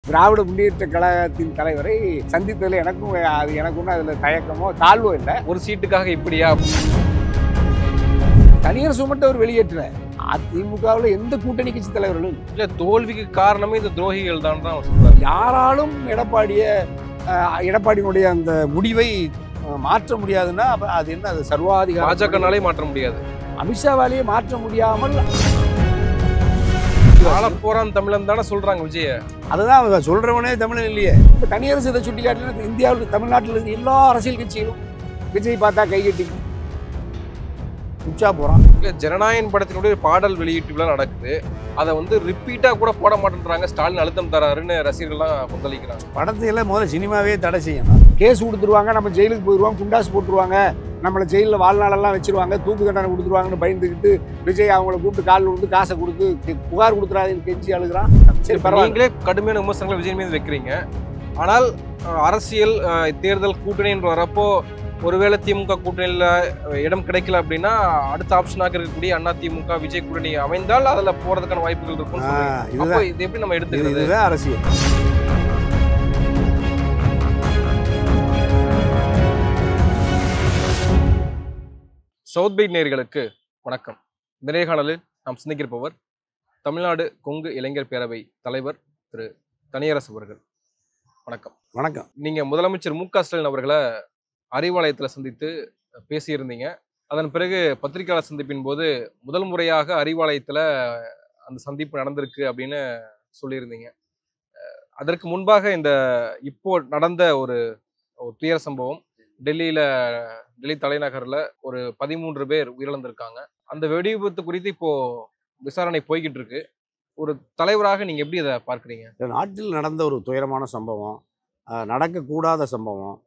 திராவிட முன்னேற்ற கழகத்தின் தலைவரை சந்தித்ததில் எனக்கு ஒன்றும் அதில் தயக்கமோ தாழ்வோ இல்லை. ஒரு சீட்டுக்காக இப்படியா? தனியார் சுமட்ட அவர் வெளியேற்ற அதிமுகவில் எந்த கூட்டணி கட்சி தலைவர்களும் இல்ல, தோல்விக்கு காரணமே இந்த துரோகிகள் தான் தான் சொல்றாரு. யாராலும் எடப்பாடியினுடைய அந்த முடிவை மாற்ற முடியாதுன்னா அது என்ன? அது சர்வாதிகார பாஜகனாலே மாற்ற முடியாது, அமித்ஷாவாலேயே மாற்ற முடியாமல் போறான் தமிழன் தானே சொல்றாங்க விஜய. அதுதான் சொல்றவனே தமிழன் இல்லையே. இப்போ தனியரசு இதை சுட்டி காட்டினா இந்தியாவில் தமிழ்நாட்டில் இருக்கிற எல்லா அரசியல் கட்சிகளும் விஜய் பார்த்தா கைகட்டி உச்சா போறான். இல்ல, ஜனநாயகன் படத்தினுடைய பாடல் வெளியீட்டு நடக்குது, அதை வந்து ரிப்பீட்டா கூட போட மாட்டேன்றாங்க. ஸ்டாலின் அழுத்தம் தராருன்னு ரசிகர்கள்லாம் கொந்தளிக்கிறாங்க. படத்தையெல்லாம் முதல்ல சினிமாவே தடை செய்யணும். கேஸ் கொடுத்துருவாங்க, நம்ம ஜெயிலுக்கு போயிடுவோம், குண்டாசு போட்டுருவாங்க, நம்மளை ஜெயிலில் வாழ்நாளெல்லாம் வச்சிருவாங்க, தூக்கு தண்டனை கொடுத்துருவாங்கன்னு பயந்துக்கிட்டு விஜய் அவங்கள கூப்பிட்டு காலில் விழுந்து காசை கொடுத்து புகார் கொடுத்துறாதுன்னு கெஞ்சி அழுகிறான். சரி, நீங்களே கடுமையான விமர்சனங்களை விஜய் மீது வைக்கிறீங்க. ஆனால் அரசியல் தேர்தல் கூட்டணின்னு வரப்போ ஒருவேளை திமுக கூட்டணியில் இடம் கிடைக்கல அப்படின்னா அடுத்த ஆப்ஷனாக இருக்கக்கூடிய அண்ணா திமுக விஜய் கூட்டணி அமைந்தால் அதுல போறதுக்கான வாய்ப்புகள் இருக்கும். இது எப்படி நம்ம எடுத்துக்கிறது? அரசியல். சவுத் பைட் நேயர்களுக்கு வணக்கம். இந்த நேர்காணலில் நாம் சிந்திக்கிருப்பவர் தமிழ்நாடு கொங்கு இளைஞர் பேரவை தலைவர் திரு தனியரசு அவர்கள். வணக்கம். வணக்கம். நீங்க முதலமைச்சர் மு.க. ஸ்டாலின் அவர்களை அறிவாலயத்தில் சந்தித்து பேசியிருந்தீங்க. அதன் பிறகு பத்திரிகையாளர் சந்திப்பின் போது முதல் முறையாக அறிவாலயத்தில் அந்த சந்திப்பு நடந்திருக்கு அப்படின்னு சொல்லியிருந்தீங்க. அதற்கு முன்பாக இப்போ நடந்த ஒரு துயர சம்பவம், டெல்லி தலைநகரில் ஒரு 13 பேர் உயிரிழந்திருக்காங்க. அந்த வெடி விபத்து குறித்து இப்போ விசாரணை போய்கிட்டு இருக்கு. ஒரு தலைவராக நீங்க எப்படி அதை பார்க்குறீங்க? நாட்டில் நடந்த ஒரு துயரமான சம்பவம், நடக்கக்கூடாத சம்பவம்.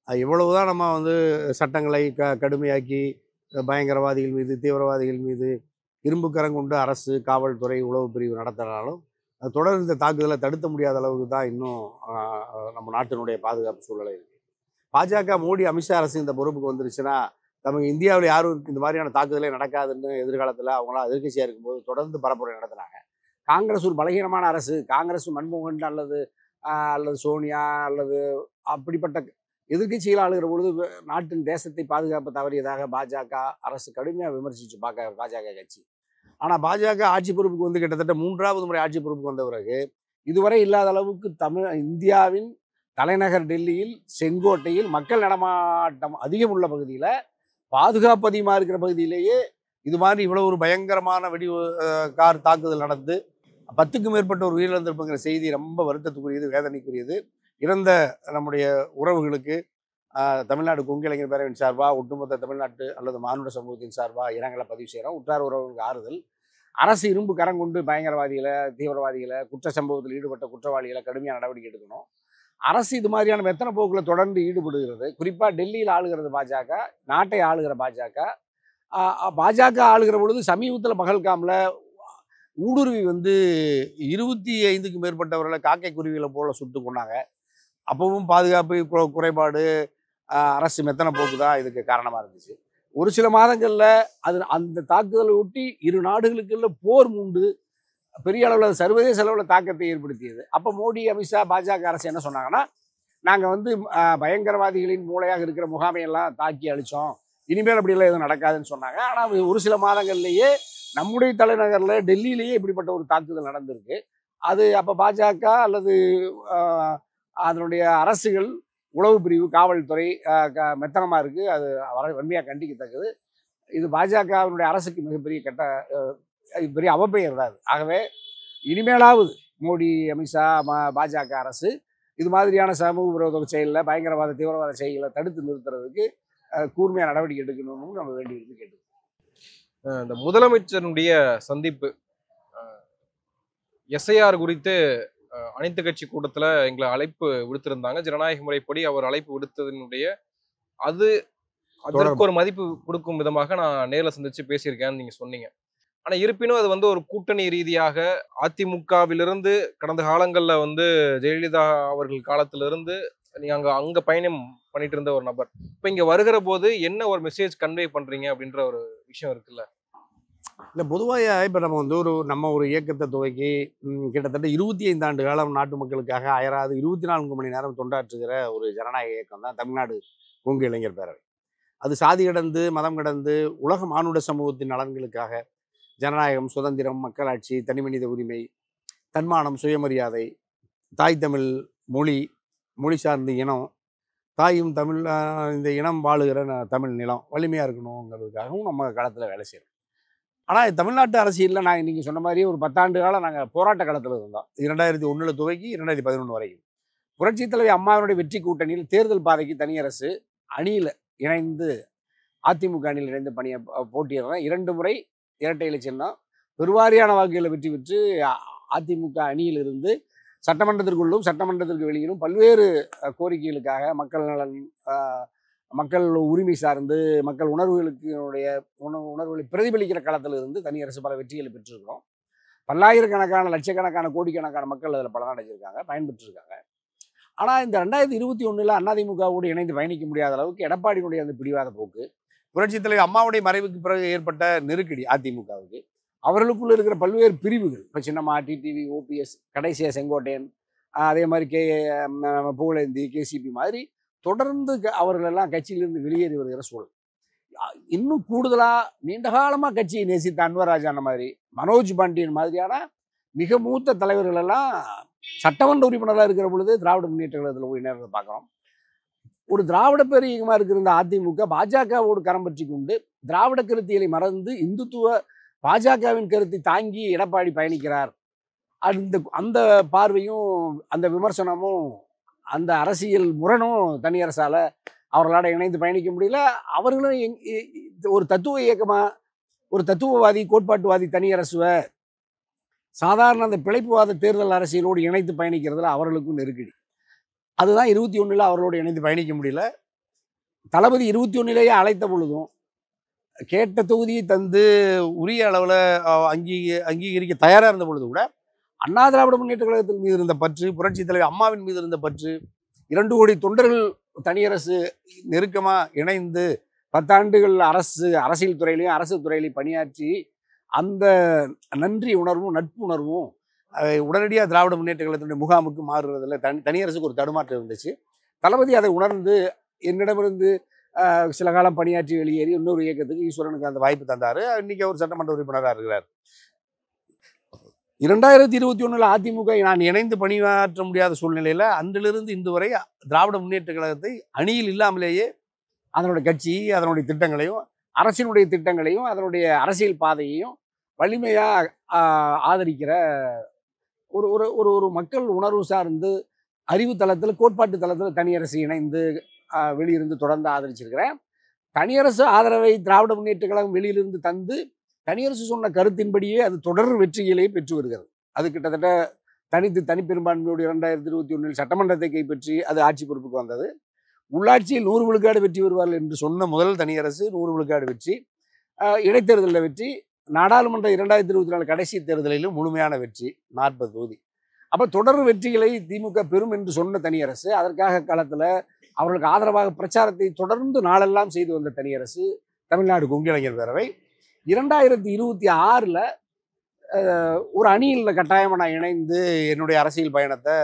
இவ்வளவுதான் நம்ம சட்டங்களை கடுமையாக்கி பயங்கரவாதிகள் மீது, தீவிரவாதிகள் மீது இரும்பு கரங்கொண்டு அரசு, காவல்துறை, உளவு பிரிவு நடத்தினாலும் தொடர்ந்து இந்த தாக்குதலை தடுத்த முடியாத அளவுக்கு தான் இன்னும் நம்ம நாட்டினுடைய பாதுகாப்பு சூழலை இருக்குது. பாஜக, மோடி, அமித்ஷா அரசு இந்த பொறுப்புக்கு வந்துருச்சுன்னா நமக்கு இந்தியாவில் யாரும் இந்த மாதிரியான தாக்குதலே நடக்காதுன்னு எதிர்காலத்தில் அவங்களாம் எதிர்கட்சியாக இருக்கும்போது தொடர்ந்து பரப்புரை நடத்தினாங்க. காங்கிரஸ் ஒரு பலகீனமான அரசு, காங்கிரஸ் மன்மோகன் அல்லது சோனியா அல்லது அப்படிப்பட்ட எதிர்கட்சிகள் ஆளுகிற பொழுது நாட்டின் தேசத்தை பாதுகாப்பு தவறியதாக பாஜக அரசு கடுமையாக விமர்சிச்சு பாஜக கட்சி. ஆனால் பாஜக ஆட்சி பொறுப்புக்கு கிட்டத்தட்ட 3வது முறை ஆட்சி பொறுப்புக்கு வந்த பிறகு இதுவரை இல்லாத அளவுக்கு இந்தியாவின் தலைநகர் டெல்லியில், செங்கோட்டையில் மக்கள் நடமாட்டம் அதிகம் உள்ள பகுதியில், பாதுகாப்பு அதிகமாக இருக்கிற பகுதியிலேயே இது மாதிரி இவ்வளோ ஒரு பயங்கரமான கார் தாக்குதல் நடந்து 10க்கும் மேற்பட்ட ஒரு உயிரிழந்திருப்புங்கிற செய்தி ரொம்ப வருத்தத்துக்குரியது, வேதனைக்குரியது. இறந்த நம்முடைய உறவுகளுக்கு தமிழ்நாடு கொங்கு இளைஞர் பேரவையின் சார்பாக, ஒட்டுமொத்த தமிழ்நாட்டு அல்லது மானுட சமூகத்தின் சார்பாக இரங்கலை பதிவு செய்கிறோம். உற்றார் உறவுகளுக்கு ஆறுதல். அரசு இரும்பு கரங்கொண்டு பயங்கரவாதிகளை, தீவிரவாதிகளை, குற்ற சம்பவத்தில் ஈடுபட்ட குற்றவாளிகளை கடுமையான நடவடிக்கை எடுக்கணும். அரசு இது மாதிரியான மெத்தன போக்கில் தொடர்ந்து ஈடுபடுகிறது. குறிப்பாக டெல்லியில் ஆளுகிறது பாஜக, நாட்டை ஆளுகிற பாஜக. பாஜக ஆளுகிற பொழுது சமீபத்தில் பகல்காமில் ஊடுருவி 25க்கும் மேற்பட்டவர்களை காக்கை குருவிகளை போல சுட்டு கொண்டாங்க. அப்பவும் பாதுகாப்பு குறைபாடு, அரசு மெத்தன போக்கு தான் இதுக்கு காரணமாக இருந்துச்சு. ஒரு சில மாதங்களில் அந்த தாக்குதலை ஒட்டி இரு நாடுகளுக்குள்ள போர் மூண்டு பெரிய அளவில் சர்வதேச அளவில் தாக்கத்தை ஏற்படுத்தியது. அப்போ மோடி, அமித்ஷா, பாஜக அரசு என்ன சொன்னாங்கன்னா, நாங்கள் பயங்கரவாதிகளின் மூளையாக இருக்கிற முகாமையெல்லாம் தாக்கி அழித்தோம், இனிமேல் அப்படியெல்லாம் எதுவும் நடக்காதுன்னு சொன்னாங்க. ஆனால் ஒரு சில மாதங்கள்லேயே நம்முடைய தலைநகரில் டெல்லியிலேயே இப்படிப்பட்ட ஒரு தாக்குதல் நடந்திருக்கு. அது அப்போ பாஜக அல்லது அதனுடைய அரசுகள், உளவு பிரிவு, காவல்துறை மெத்தனமாக இருக்குது. அது வன்மையாக கண்டிக்கத்தக்கது. இது பாஜகவினுடைய அரசுக்கு மிகப்பெரிய பெரிய அவப்பெயர் தான். ஆகவே இனிமேலாவது மோடி, அமித்ஷா, பாஜக அரசு இது மாதிரியான சமூக விரோத செயலில், பயங்கரவாத, தீவிரவாத செயல்களை தடுத்து நிறுத்துறதுக்கு கூர்மையான நடவடிக்கை எடுக்கணும்னு நம்ம வேண்டியிருக்கு கேட்டு. இந்த முதலமைச்சருடைய சந்திப்பு, எஸ்ஐஆர் குறித்து அனைத்து கட்சி கூட்டத்தில் எங்களை அழைப்பு விடுத்திருந்தாங்க. ஜனநாயக முறைப்படி அவர் அழைப்பு விடுத்ததனுடைய அதற்கு ஒரு மதிப்பு கொடுக்கும் விதமாக நான் நேரில் சந்திச்சு பேசியிருக்கேன்னு நீங்க சொன்னீங்க. ஆனா இருப்பினும் அது ஒரு கூட்டணி ரீதியாக அதிமுகவிலிருந்து கடந்த காலங்களில் ஜெயலலிதா அவர்கள் காலத்திலிருந்து நீங்க அங்க பயணம் பண்ணிட்டு இருந்த ஒரு நபர், இப்ப இங்க வருகிற போது என்ன ஒரு மெசேஜ் கன்வே பண்றீங்க அப்படின்ற ஒரு விஷயம் இருக்குல்ல? இல்லை பொதுவாக இப்போ நம்ம வந்து நம்ம ஒரு இயக்கத்தை துவக்கி கிட்டத்தட்ட 25 ஆண்டு காலம் நாட்டு மக்களுக்காக அயராது 24 மணி நேரம் தொண்டாற்றுகிற ஒரு ஜனநாயக இயக்கம் தான் தமிழ்நாடு கொங்கு இளைஞர் பேரவை. அது சாதி கடந்து மதம் கடந்து உலக மானுட சமூகத்தின் நலன்களுக்காக ஜனநாயகம், சுதந்திரம், மக்களாட்சி, தனிமனித உரிமை, தன்மானம், சுயமரியாதை, தாய் தமிழ் மொழி, மொழி சார்ந்த இனம், தாயும் தமிழ் இந்த இனம் வாழுகிற தமிழ் நிலம் வலிமையாக இருக்கணுங்கிறதுக்காகவும் நம்ம களத்தில் வேலை செய்கிறோம். ஆனால் தமிழ்நாட்டு அரசியலில் நாங்கள் நீங்கள் சொன்ன மாதிரி ஒரு 10 ஆண்டு காலம் நாங்கள் போராட்ட காலத்தில் இருந்தோம். 2001 துவக்கி 2011 வரைக்கும். புரட்சித் தலைவி அம்மாவினுடைய வெற்றி கூட்டணியில் தேர்தல் பாதைக்கு தனியரசு அணியில் இணைந்து அதிமுக அணியில் இணைந்து போட்டியிடுறேன். 2 முறை இரட்டை இலை சின்னம் பெருவாரியான வாக்குகளை வெற்றி பெற்று அதிமுக அணியில் இருந்து சட்டமன்றத்திற்குள்ளும் சட்டமன்றத்திற்கு வெளியிலும் பல்வேறு கோரிக்கைகளுக்காக மக்கள் நலன், மக்கள் உரிமை சார்ந்து மக்கள் உணர்வுகளை பிரதிபலிக்கிற களத்தில் இருந்து தனியரசு பல வெற்றிகளை பெற்றிருக்கிறோம். பல்லாயிரக்கணக்கான லட்சக்கணக்கான கோடிக்கணக்கான மக்கள் அதில் பலனடைஞ்சிருக்காங்க, பயன்பெற்றிருக்காங்க. ஆனால் இந்த 2021 அதிமுகவோடு இணைந்து பயணிக்க முடியாத அளவுக்கு எடப்பாடியினுடைய அந்த பிடிவாத போக்கு, புரட்சித் தலைவர் அம்மாவுடைய மறைவுக்கு பிறகு ஏற்பட்ட நெருக்கடி அதிமுகவுக்கு, அவர்களுக்குள்ள இருக்கிற பல்வேறு பிரிவுகள், இப்போ சின்னம்மா, டிடிவி, ஓபிஎஸ், கடைசியாக செங்கோட்டையன், அதே மாதிரி புகழேந்தி, கேசிபி மாதிரி தொடர்ந்து அவர்களெல்லாம் கட்சியிலிருந்து வெளியேறி வருகிற சூழல். இன்னும் கூடுதலாக நீண்ட காலமாக கட்சியை நேசித்த அன்வர் ராஜா மாதிரி, மனோஜ் பாண்டியன் மாதிரியான மிக மூத்த தலைவர்கள் எல்லாம் சட்டமன்ற உறுப்பினராக இருக்கிற பொழுது திராவிட முன்னேற்ற கழகத்தில் போய் நேரத்தை பார்க்குறோம். ஒரு திராவிட பேர் இயக்கமாக இருக்கிற இந்த அதிமுக பாஜகவோடு கரம் பற்றி கொண்டு திராவிட கருத்தியலை மறந்து இந்துத்துவ பாஜகவின் கருத்தை தாங்கி எடப்பாடி பயணிக்கிறார். அந்த பார்வையும் அந்த விமர்சனமும் அந்த அரசியல் முரணும் தனியரசால அவர்களால் இணைந்து பயணிக்க முடியல. அவர்களும் ஒரு தத்துவ இயக்கமா, ஒரு தத்துவவாதி, கோட்பாட்டுவாதி தனியரசுவை சாதாரண அந்த பிழைப்புவாத தேர்தல் அரசியலோடு இணைத்து பயணிக்கிறதுல அவர்களுக்கும் நெருக்கடி. அதுதான் 21 அவர்களோடு இணைந்து பயணிக்க முடியல. தளபதி 21 அழைத்த பொழுதும் கேட்ட தொகுதியை தந்து உரிய அளவில் அங்கீகரிக்க தயாராக இருந்த பொழுது கூட அண்ணா திராவிட முன்னேற்ற கழகத்தின் மீது இருந்த பற்று, புரட்சி தலைவர் அம்மாவின் மீது இருந்த பற்று, 2 கோடி தொண்டர்கள் தனியரசு நெருக்கமாக இணைந்து 10 ஆண்டுகள் அரசியல் துறையிலையும் அரசு துறையிலையும் பணியாற்றி அந்த நன்றி உணர்வும் நட்பு உணர்வும் உடனடியாக திராவிட முன்னேற்ற கழகத்தினுடைய முகாமுக்கு மாறுறதுல தனியரசுக்கு ஒரு தடுமாற்றம் இருந்துச்சு. தளபதி அதை உணர்ந்து என்னிடமிருந்து சில காலம் பணியாற்றி வெளியேறி இன்னொரு இயக்கத்துக்கு ஈஸ்வரனுக்கு அந்த வாய்ப்பு தந்தார். இன்னைக்கு அவர் சட்டமன்ற உறுப்பினராக இருக்கிறார். 2021 அதிமுக நான் இணைந்து பணியாற்ற முடியாத சூழ்நிலையில் அன்றிலிருந்து இன்று வரை திராவிட முன்னேற்ற கழகத்தை அணியில் இல்லாமலேயே அதனுடைய கட்சி, அதனுடைய திட்டங்களையும், அரசினுடைய திட்டங்களையும், அதனுடைய அரசியல் பாதையையும் வலிமையாக ஆதரிக்கிற ஒரு ஒரு ஒரு மக்கள் உணர்வு சார்ந்து அறிவு தளத்தில், கோட்பாட்டு தளத்தில் தனியரசு இணைந்து வெளியிருந்து தொடர்ந்து ஆதரிச்சிருக்கிறேன். தனியரசு ஆதரவை திராவிட முன்னேற்ற கழகம் வெளியிலிருந்து தந்து தனியரசு சொன்ன கருத்தின்படியே அது தொடர் வெற்றிகளை பெற்று வருகிறது. அது கிட்டத்தட்ட தனிப்பெரும்பான்மையோடு 2021 சட்டமன்றத்தை கைப்பற்றி அது ஆட்சி பொறுப்புக்கு வந்தது. உள்ளாட்சியில் 100 விழுக்காடு வெற்றி வருவார்கள் என்று சொன்ன முதல் தனியரசு 100 விழுக்காடு வெற்றி, இடைத்தேர்தலில் வெற்றி, நாடாளுமன்ற 2024 கடைசி தேர்தலிலும் முழுமையான வெற்றி, 40 தொகுதி. அப்போ தொடர் வெற்றிகளை திமுக பெறும் என்று சொன்ன தனியரசு, அதற்காக களத்தில் அவர்களுக்கு ஆதரவாக பிரச்சாரத்தை தொடர்ந்து நாளெல்லாம் செய்து வந்த தனியரசு தமிழ்நாடு கொங்கு இளைஞர் பேரவை 2026 ஒரு அணியில் கட்டாயமாக நான் இணைந்து என்னுடைய அரசியல் பயணத்தை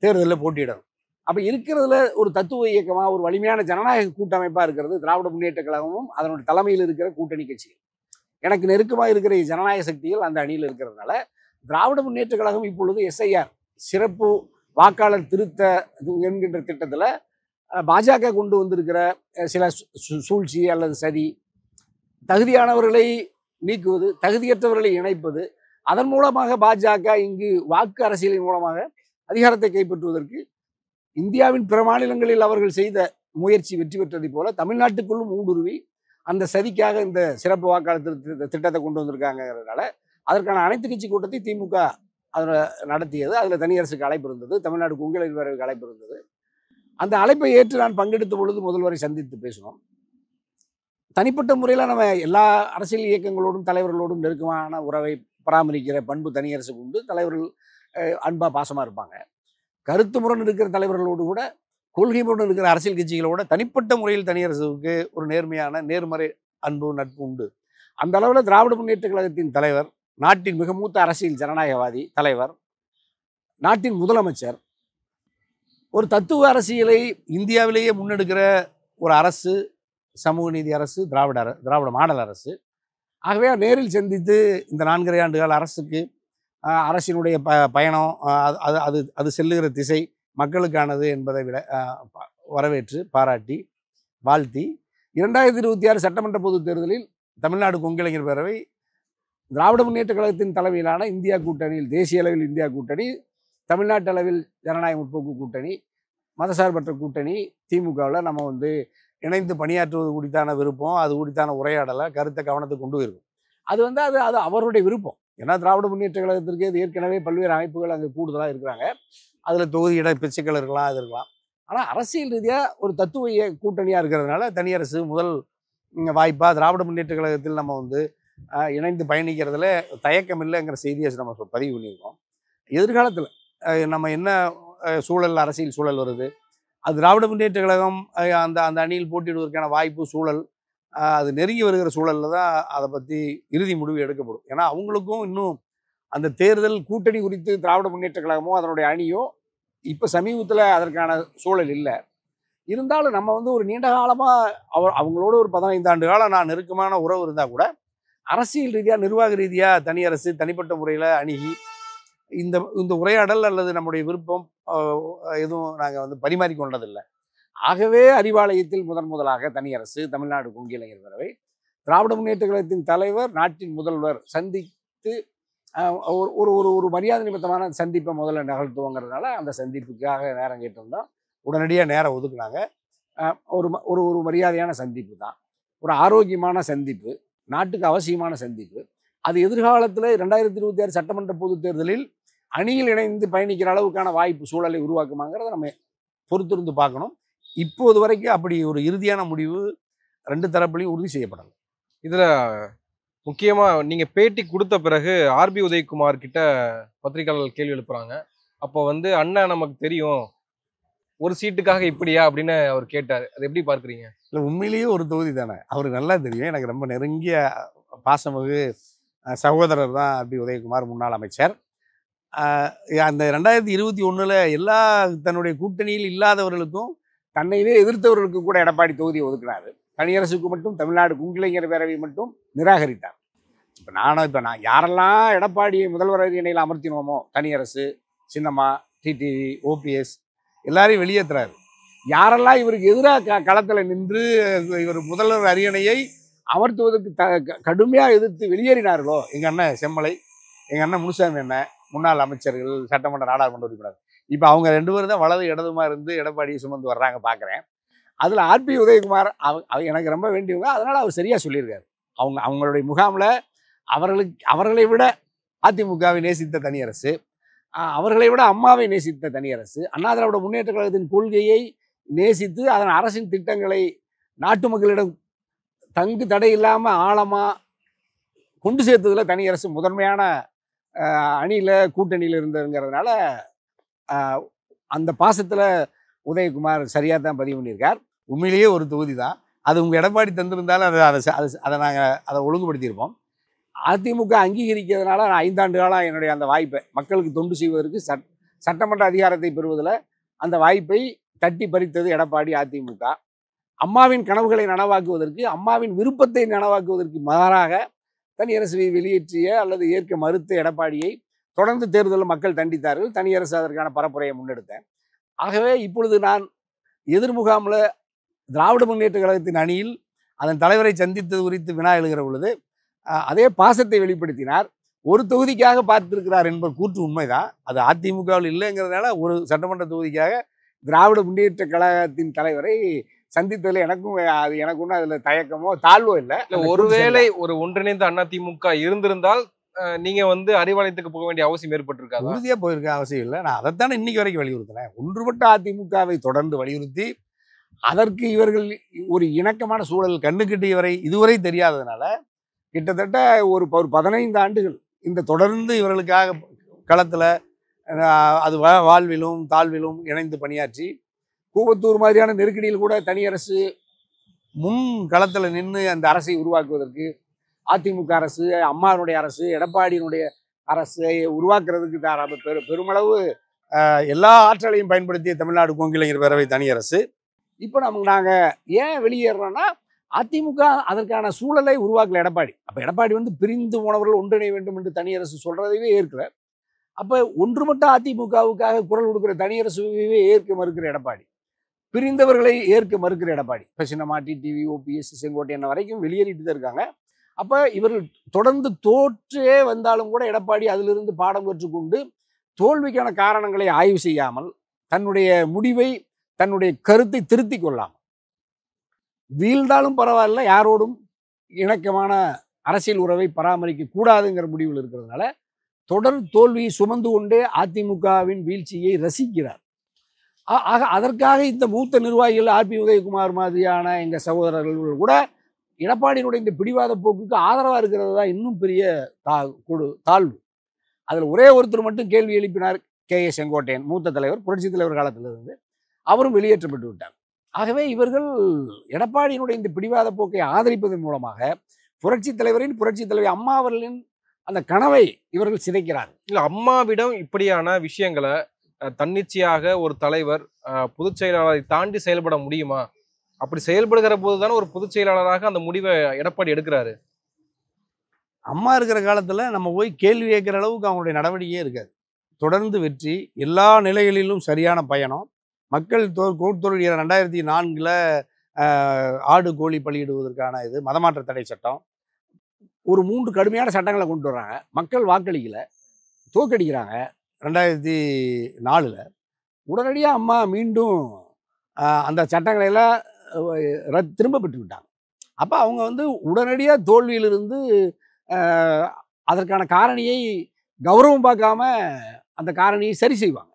தேர்தலில் போட்டியிடணும். அப்போ இருக்கிறதுல ஒரு தத்துவ இயக்கமாக, ஒரு வலிமையான ஜனநாயக கூட்டமைப்பாக இருக்கிறது திராவிட முன்னேற்ற கழகமும் அதனுடைய தலைமையில் இருக்கிற கூட்டணி கட்சிகள். எனக்கு நெருக்கமாக இருக்கிற ஜனநாயக சக்திகள் அந்த அணியில் இருக்கிறதுனால திராவிட முன்னேற்ற கழகம் இப்பொழுது SIR சிறப்பு வாக்காளர் திருத்த என்கின்ற திட்டத்தில் பாஜக கொண்டு வந்திருக்கிற சில சூழ்ச்சி அல்லது சதி, தகுதியானவர்களை நீக்குவது, தகுதியற்றவர்களை இணைப்பது, அதன் மூலமாக பாஜக இங்கு வாக்கு அரசியலின் மூலமாக அதிகாரத்தை கைப்பற்றுவதற்கு இந்தியாவின் பிற மாநிலங்களில் அவர்கள் செய்த முயற்சி வெற்றி பெற்றதை போல தமிழ்நாட்டுக்குள்ளும் ஊடுருவி அந்த சதிக்காக இந்த சிறப்பு வாக்காளர் திட்டத்தை கொண்டு வந்திருக்காங்கிறதுனால அதற்கான அனைத்து கட்சி கூட்டத்தை திமுக அதில் நடத்தியது. அதில் தனியரசுக்கு அழைப்பு இருந்தது, தமிழ்நாடு கொங்கு இளைஞர் பேரவைக்கு அழைப்பு இருந்தது. அந்த அழைப்பை ஏற்று நான் பங்கெடுத்த பொழுது முதல்வரை சந்தித்து பேசினோம். தனிப்பட்ட முறையில் நம்ம எல்லா அரசியல் இயக்கங்களோடும் தலைவர்களோடும் நெருக்கமான உறவை பராமரிக்கிற பண்பு தனியரசுக்கு உண்டு. தலைவர்கள் அன்பா பாசமாக இருப்பாங்க. கருத்து முரண் இருக்கிற தலைவர்களோடு கூட, கொள்கை முரண் இருக்கிற அரசியல் கட்சிகளோட தனிப்பட்ட முறையில் தனியரசுக்கு ஒரு நேர்மையான நேர்மறை அன்பு நட்பு உண்டு. அந்த அளவில் திராவிட முன்னேற்ற கழகத்தின் தலைவர், நாட்டின் மிக மூத்த அரசியல் ஜனநாயகவாதி தலைவர், நாட்டின் முதலமைச்சர், ஒரு தத்துவ அரசியலை இந்தியாவிலேயே முன்னெடுக்கிற ஒரு அரசு, சமூக நீதி அரசு, திராவிட மாடல் அரசு. ஆகவே நேரில் சந்தித்து இந்த 4.5 ஆண்டுகால அரசுக்கு அரசினுடைய பயணம், அது அது அது செல்லுகிற திசை மக்களுக்கானது என்பதை விட வரவேற்று பாராட்டி வாழ்த்தி 2026 சட்டமன்ற பொதுத் தேர்தலில் தமிழ்நாடு கொங்கிளைஞர் பேரவை திராவிட முன்னேற்ற கழகத்தின் தலைமையிலான இந்தியா கூட்டணியில், தேசிய அளவில் இந்தியா கூட்டணி, தமிழ்நாட்டு அளவில் ஜனநாயக முற்போக்கு கூட்டணி, மதசார்பற்ற கூட்டணி திமுகவில் நம்ம இணைந்து பணியாற்றுவது குறித்தான விருப்பம், அது குறித்தான உரையாடலை கருத்தை கவனத்துக்கு கொண்டு போயிருக்கும். அது அது அது அவருடைய விருப்பம். ஏன்னா திராவிட முன்னேற்ற கழகத்திற்கு அது ஏற்கனவே பல்வேறு அமைப்புகள் அங்கே கூடுதலாக இருக்கிறாங்க. அதில் தொகுதி இட பிச்சைகள் இருக்கலாம், அது இருக்கலாம். ஆனால் அரசியல் ரீதியாக ஒரு தத்துவ கூட்டணியாக இருக்கிறதுனால தனியரசு முதல் வாய்ப்பாக திராவிட முன்னேற்ற கழகத்தில் நம்ம இணைந்து பயணிக்கிறதுல தயக்கம் இல்லைங்கிற செய்தியை நம்ம பதிவு பண்ணியிருக்கோம். எதிர்காலத்தில் நம்ம என்ன சூழல், அரசியல் சூழல் வருது, அது திராவிட முன்னேற்ற கழகம் அந்த அந்த அணியில் போட்டியிடுவதற்கான வாய்ப்பு, சூழல் அது நெருங்கி வருகிற சூழலில் தான் அதை பற்றி இறுதி முடிவு எடுக்கப்படும். ஏன்னா அவங்களுக்கும் இன்னும் அந்த தேர்தல் கூட்டணி குறித்து திராவிட முன்னேற்ற கழகமோ அதனுடைய அணியோ இப்போ சமீபத்தில் அதற்கான சூழல் இல்லை. இருந்தாலும் நம்ம ஒரு நீண்ட காலமாக அவங்களோட ஒரு 15 ஆண்டு காலம் நான் நெருக்கமான உறவு இருந்தால் கூட அரசியல் ரீதியாக, நிர்வாக ரீதியாக தனியரசு தனிப்பட்ட முறையில் அணுகி இந்த இந்த உரையாடல் அல்லது நம்முடைய விருப்பம் எதுவும் நாங்கள் பரிமாறிக்கொண்டதில்லை. ஆகவே அறிவாலயத்தில் முதலாக தனியரசு, தமிழ்நாடு கொங்கிளைஞர் பேரவை, திராவிட முன்னேற்ற கழகத்தின் தலைவர், நாட்டின் முதல்வர் சந்தித்து ஒரு ஒரு ஒரு மரியாதை நிமித்தமான சந்திப்பை முதல்ல நிகழ்த்துவோங்கிறதுனால அந்த சந்திப்புக்காக நேரம் கேட்டிருந்தோம். உடனடியாக நேரம் ஒதுக்குனாங்க. ஒரு ஒரு ஒரு மரியாதையான சந்திப்பு தான், ஒரு ஆரோக்கியமான சந்திப்பு, நாட்டுக்கு அவசியமான சந்திப்பு. அது எதிர்காலத்தில் 2026 சட்டமன்ற பொதுத் தேர்தலில் அணியில் இணைந்து பயணிக்கிற அளவுக்கான வாய்ப்பு, சூழலை உருவாக்குமாங்கிறத நம்ம பொறுத்திருந்து பார்க்கணும். இப்போது வரைக்கும் அப்படி ஒரு இறுதியான முடிவு 2 தரப்புலையும் உறுதி செய்யப்படலை. இதுல முக்கியமா நீங்க பேட்டி கொடுத்த பிறகு ஆர்பி உதயகுமார் கிட்ட பத்திரிகையாளர்கள் கேள்வி எழுப்புறாங்க. அப்போ அண்ணா நமக்கு தெரியும், ஒரு சீட்டுக்காக இப்படியா அப்படின்னு அவர் கேட்டார். அது எப்படி பார்க்குறீங்க? இல்லை, உண்மையிலேயே ஒரு தொகுதி தானே, அவருக்கு நல்லா தெரியும். எனக்கு ரொம்ப நெருங்கிய பாசமிகு சகோதரர் தான் ஆர்பி உதயகுமார், முன்னாள் அமைச்சர். அந்த 2021 எல்லா தன்னுடைய கூட்டணியில் இல்லாதவர்களுக்கும், தன்னையே எதிர்த்தவர்களுக்கு கூட எடப்பாடி தொகுதியை ஒதுக்கினார். தனியரசுக்கு மட்டும், தமிழ்நாடு கொங்கிளைஞர் பேரவை மட்டும் நிராகரித்தார். இப்போ நான் யாரெல்லாம் எடப்பாடியை முதல்வர் அரியணையில் அமர்த்தினோமோ, தனியரசு, சின்னம்மா, டிடிவி, ஓபிஎஸ் எல்லாரையும் வெளியேற்றுறாரு. யாரெல்லாம் இவருக்கு எதிராக களத்தில் நின்று இவர் முதல்வர் அரியணையை அமர்த்துவதற்கு கடுமையாக எதிர்த்து வெளியேறினார்களோ, எங்கள் அண்ணன் செம்மலை, எங்கள் அண்ணன் முனுசாமி அண்ணன், முன்னாள் அமைச்சர்கள், சட்டமன்ற நாடாளுமன்ற உறுப்பினர், இப்போ அவங்க 2 பேரும் தான் வலது இடதுமா இருந்து எடப்பாடியை சுமந்து வர்றாங்க பார்க்குறேன். அதில் ஆர்பி உதயகுமார் எனக்கு ரொம்ப வேண்டியவங்க. அதனால் அவர் சரியாக சொல்லியிருக்காரு. அவங்களுடைய முகாமில் அவர்களை விட அதிமுகவை நேசித்த தனியரசு, அவர்களை விட அம்மாவை நேசித்த தனியரசு, அண்ணா திராவிட முன்னேற்ற கழகத்தின் கொள்கையை நேசித்து அதன் அரசின் திட்டங்களை நாட்டு மக்களிடம் தங்கு தடை இல்லாமல் ஆழமாக கொண்டு சேர்த்ததில் தனியரசு முதன்மையான அணியில் கூட்டணியில் இருந்ததுங்கிறதுனால அந்த பாசத்தில் உதயகுமார் சரியாக தான் பதிவு பண்ணியிருக்கார். உண்மையிலேயே ஒரு தொகுதி தான் அது. உங்கள் எடப்பாடி தந்திருந்தாலும் அதை நாங்கள் ஒழுங்குபடுத்தியிருப்போம். அதிமுக அங்கீகரிக்கிறதுனால நான் 5 ஆண்டு காலம் என்னுடைய அந்த வாய்ப்பை, மக்களுக்கு தொண்டு செய்வதற்கு சட்டமன்ற அதிகாரத்தை பெறுவதில் அந்த வாய்ப்பை தட்டி பறித்தது எடப்பாடி, அதிமுக. அம்மாவின் கனவுகளை நனவாக்குவதற்கு, அம்மாவின் விருப்பத்தை நனவாக்குவதற்கு மாறாக தனியரசை வெளியேற்றிய அல்லது ஏற்க மறுத்த எடப்பாடியை தொடர்ந்து தேர்தலில் மக்கள் தண்டித்தார்கள். தனியரசு அதற்கான பரப்புரையை முன்னெடுத்தேன். ஆகவே இப்பொழுது நான் எதிர்முகாமில் திராவிட முன்னேற்ற கழகத்தின் அணியில் அதன் தலைவரை சந்தித்தது குறித்து வினா எழுகிற பொழுது அதே பாசத்தை வெளிப்படுத்தினார். ஒரு தொகுதிக்காக பார்த்திருக்கிறார் என்பது கூற்று உண்மைதான். அது அதிமுகவில் இல்லைங்கிறதுனால ஒரு சட்டமன்ற தொகுதிக்காக திராவிட முன்னேற்ற கழகத்தின் தலைவரை சந்தித்ததில் எனக்கு ஒன்றும் அதில் தயக்கமோ தாழ்வோ இல்லை. ஒருவேளை ஒரு ஒன்றிணைந்த அதிமுக இருந்திருந்தால் நீங்க அறிவாலயத்துக்கு போக வேண்டிய அவசியம் ஏற்பட்டிருக்காது. உறுதியா போயிருக்க அவசியம் இல்லை. நான் அதைத்தானே இன்னைக்கு வரைக்கும் வலியுறுத்தினேன். ஒன்றுபட்ட அதிமுகவை தொடர்ந்து வலியுறுத்தி அதற்கு இவர்கள் ஒரு இணக்கமான சூழல் கண்ணுக்கிட்டு இதுவரை தெரியாததுனால கிட்டத்தட்ட ஒரு 15 ஆண்டுகள் இந்த தொடர்ந்து இவர்களுக்காக களத்தில் அது வாழ்விலும் தாழ்விலும் இணைந்து பணியாற்றி கூவத்தூர் மாதிரியான நெருக்கடியில் கூட தனியரசு முன் களத்தில் நின்று அந்த அரசை உருவாக்குவதற்கு அதிமுக அரசு, அம்மாவுடைய அரசு, எடப்பாடியினுடைய அரசை உருவாக்குறதுக்கு பெருமளவு எல்லா ஆற்றலையும் பயன்படுத்திய தமிழ்நாடு கொங்கிளைஞர் பேரவை தனி அரசு. இப்போ நாங்கள் ஏன் வெளியேறோம்னா, அதிமுக அதற்கான சூழலை உருவாக்கல எடப்பாடி. அப்போ எடப்பாடி பிரிந்து போனவர்கள் ஒன்றிணைய வேண்டும் என்று தனி அரசு சொல்றதையே ஏற்கல. அப்போ ஒன்றுபட்ட அதிமுகவுக்காக குரல் கொடுக்குற தனி அரசுவே ஏற்க மறுக்கிற எடப்பாடி, பிரிந்தவர்களை ஏற்க மறுக்கிற எடப்பாடி, இப்போ சின்னமாட்டி, டிவி, ஓபிஎஸ், செங்கோட்டையன் வரைக்கும் வெளியேறிட்டு தான் இருக்காங்க. அப்போ இவர்கள் தொடர்ந்து தோற்றே வந்தாலும் கூட எடப்பாடி அதிலிருந்து பாடம் கற்றுக்கொண்டு தோல்விக்கான காரணங்களை ஆய்வு செய்யாமல், தன்னுடைய முடிவை, தன்னுடைய கருத்தை திருத்தி கொள்ளாமல், வீழ்ந்தாலும் பரவாயில்ல, யாரோடும் இணக்கமான அரசியல் உறவை பராமரிக்க கூடாதுங்கிற முடிவில் இருக்கிறதுனால தொடர் தோல்வியை சுமந்து கொண்டே அதிமுகவின் வீழ்ச்சியை ரசிக்கிறார். ஆக அதற்காக இந்த மூத்த நிர்வாகிகள் ஆர்பி உதயகுமார் மாதிரியான எங்கள் சகோதரர்கள் கூட எடப்பாடியினுடைய இந்த பிடிவாத போக்குக்கு ஆதரவாக இருக்கிறது தான் இன்னும் பெரிய தாழ்வு. அதில் ஒரே ஒருத்தர் மட்டும் கேள்வி எழுப்பினார், கே.ஏ. செங்கோட்டையன், மூத்த தலைவர், புரட்சி தலைவர் காலத்திலிருந்து. அவரும் வெளியேற்றப்பட்டு விட்டார். ஆகவே இவர்கள் எடப்பாடியினுடைய இந்த பிடிவாத போக்கை ஆதரிப்பதன் மூலமாக புரட்சி தலைவி அம்மா அவர்களின் அந்த கனவை இவர்கள் சிதைக்கிறார். இல்ல, அம்மாவிடம் இப்படியான விஷயங்களை தன்னிச்சையாக ஒரு தலைவர் பொதுச் செயலாளரை தாண்டி செயல்பட முடியுமா? அப்படி செயல்படுகிற போதுதானே ஒரு பொதுச் செயலாளராக அந்த முடிவை எடப்பாடி எடுக்கிறாரு. அம்மா இருக்கிற காலத்துல நம்ம போய் கேள்வி கேட்கிற அளவுக்கு அவங்களுடைய நடவடிக்கையே இருக்காது. தொடர்ந்து வெற்றி, எல்லா நிலைகளிலும் சரியான பயணம். மக்கள் கூட்டுறவு 2004 ஆடு கோழி பலியிடுவதற்கான இது மதமாற்ற தடை சட்டம், ஒரு 3 கடுமையான சட்டங்களை கொண்டு வர்றாங்க. மக்கள் வாக்களிக்கல, தோக்கடிக்கிறாங்க. 2004 உடனடியாக அம்மா மீண்டும் அந்த சட்டங்களை எல்லாம் திரும்ப பெற்று விட்டாங்க. அப்போ அவங்க உடனடியாக தோல்வியிலிருந்து அதற்கான காரணியை கௌரவம் பார்க்காம அந்த காரணியை சரி செய்வாங்க.